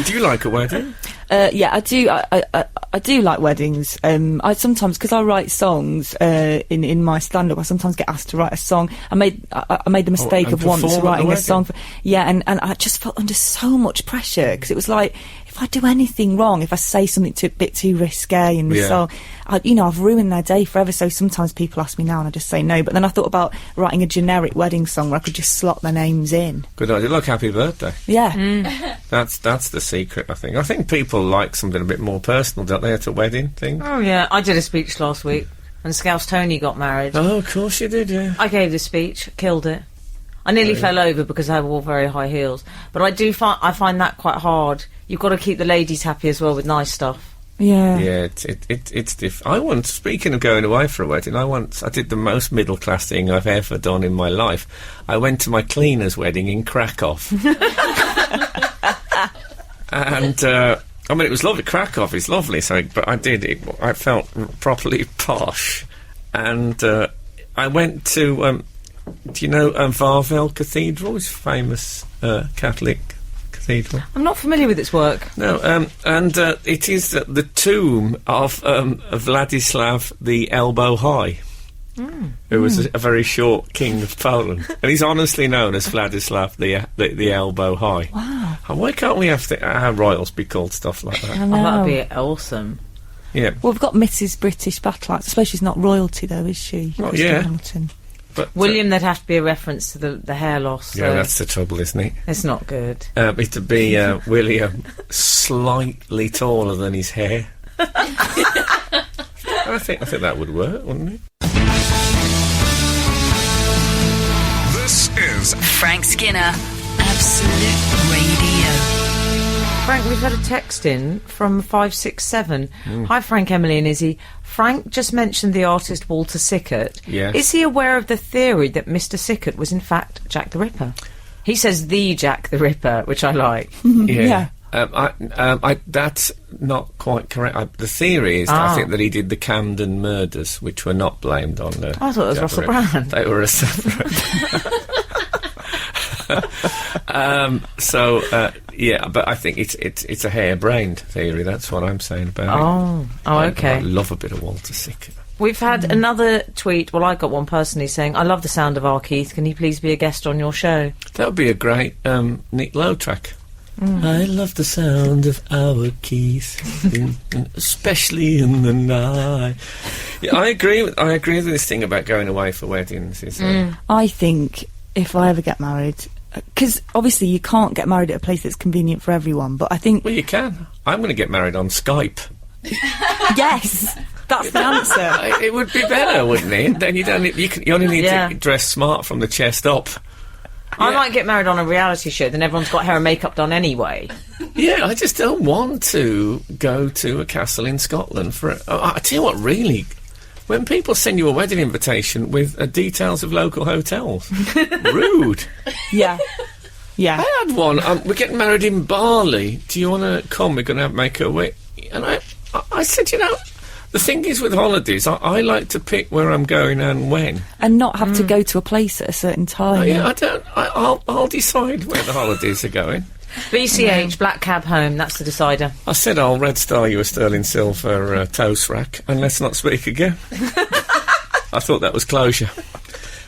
do you like a wedding? Yeah, I do. I do like weddings. I sometimes, because I write songs in my stand-up, I sometimes get asked to write a song. I made the mistake and of once perform at the writing a wedding? song. And I just felt under so much pressure because it was like, if I do anything wrong, if I say something a bit too risque in the song, I've ruined their day forever. So sometimes people ask me now and I just say no. But then I thought about writing a generic wedding song where I could just slot their names in. Good idea. Look, happy birthday. Yeah. That's the secret, I think. I think people like something a bit more personal, don't they, at a wedding thing? Oh, yeah. I did a speech last week when Scouse Tony got married. Oh, of course you did, yeah. I gave the speech, killed it. I nearly fell over because I wore very high heels. But I find that quite hard. You've got to keep the ladies happy as well with nice stuff. Yeah. Yeah, it's I once, speaking of going away for a wedding, I did the most middle-class thing I've ever done in my life. I went to my cleaner's wedding in Krakow. And I mean, it was lovely. Krakow is lovely, but I did it. I felt properly posh, and I went to. Do you know Wawel Cathedral? It's a famous Catholic cathedral. I'm not familiar with its work. No, and it is the tomb of Vladislav the Elbow High, who was a very short king of Poland, and he's honestly known as Vladislav the Elbow High. Wow. And why can't we have our royals be called stuff like that? I Oh, know. that'd be awesome. Yeah. Well, we've got Mrs. British Battle Axe. I suppose she's not royalty, though, is she? Well, Christine yeah. Hamilton. But, William, there'd have to be a reference to the hair loss. yeah, so that's the trouble, isn't it? it's not good. It'd be William slightly taller than his hair. I think that would work, wouldn't it? This is Frank Skinner, Absolute Radio. Frank, we've had a text in from 567. Hi, Frank, Emily and Izzy. Frank just mentioned the artist Walter Sickert. Yes. Is he aware of the theory that Mr. Sickert was in fact Jack the Ripper? He says the Jack the Ripper, which I like. Yeah. That's not quite correct. The theory is, I think, that he did the Camden murders, which were not blamed on. I thought it was Jack Russell the Ripper. Brand. They were a separate. Yeah, but I think it's a harebrained theory. That's what I'm saying about it. Okay. I love a bit of Walter Sickert. We've had another tweet. Well, I got one personally saying, I love the sound of our Keith. Can he please be a guest on your show? That would be a great Nick Lowe track. I love the sound of our Keith, especially in the night. Yeah, I agree with this thing about going away for weddings. I think if I ever get married, because obviously you can't get married at a place that's convenient for everyone, but I think... Well, you can. I'm going to get married on Skype. Yes, that's the answer. It would be better, wouldn't it? Then you don't. You only need Yeah. to dress smart from the chest up. I might get married on a reality show, then everyone's got hair and makeup done anyway. Yeah, I just don't want to go to a castle in Scotland for. I tell you what, really, when people send you a wedding invitation with details of local hotels, rude. Yeah. Yeah. I had one. We're getting married in Bali. Do you want to come? We're going to make a wedding. And I said, you know, the thing is with holidays, I like to pick where I'm going and when. And not have to go to a place at a certain time. I'll decide where the holidays are going. BCH, Black Cab Home, that's the decider. I said I'll Red Star you a sterling silver toast rack, and let's not speak again. I thought that was closure.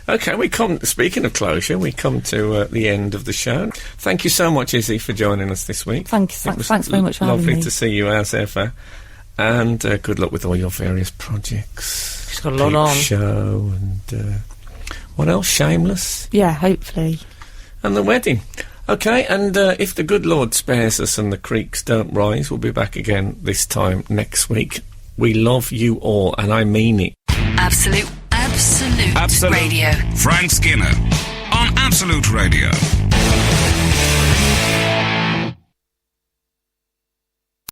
Okay, speaking of closure, we come to the end of the show. Thank you so much, Izzy, for joining us this week. Thanks very much for having me. Lovely to see you as ever. And good luck with all your various projects. She's got a lot on. Show and what else? Shameless. Yeah, hopefully. And the wedding. Okay, and if the good Lord spares us and the creeks don't rise, we'll be back again this time next week. We love you all, and I mean it. Absolute Radio. Frank Skinner on Absolute Radio.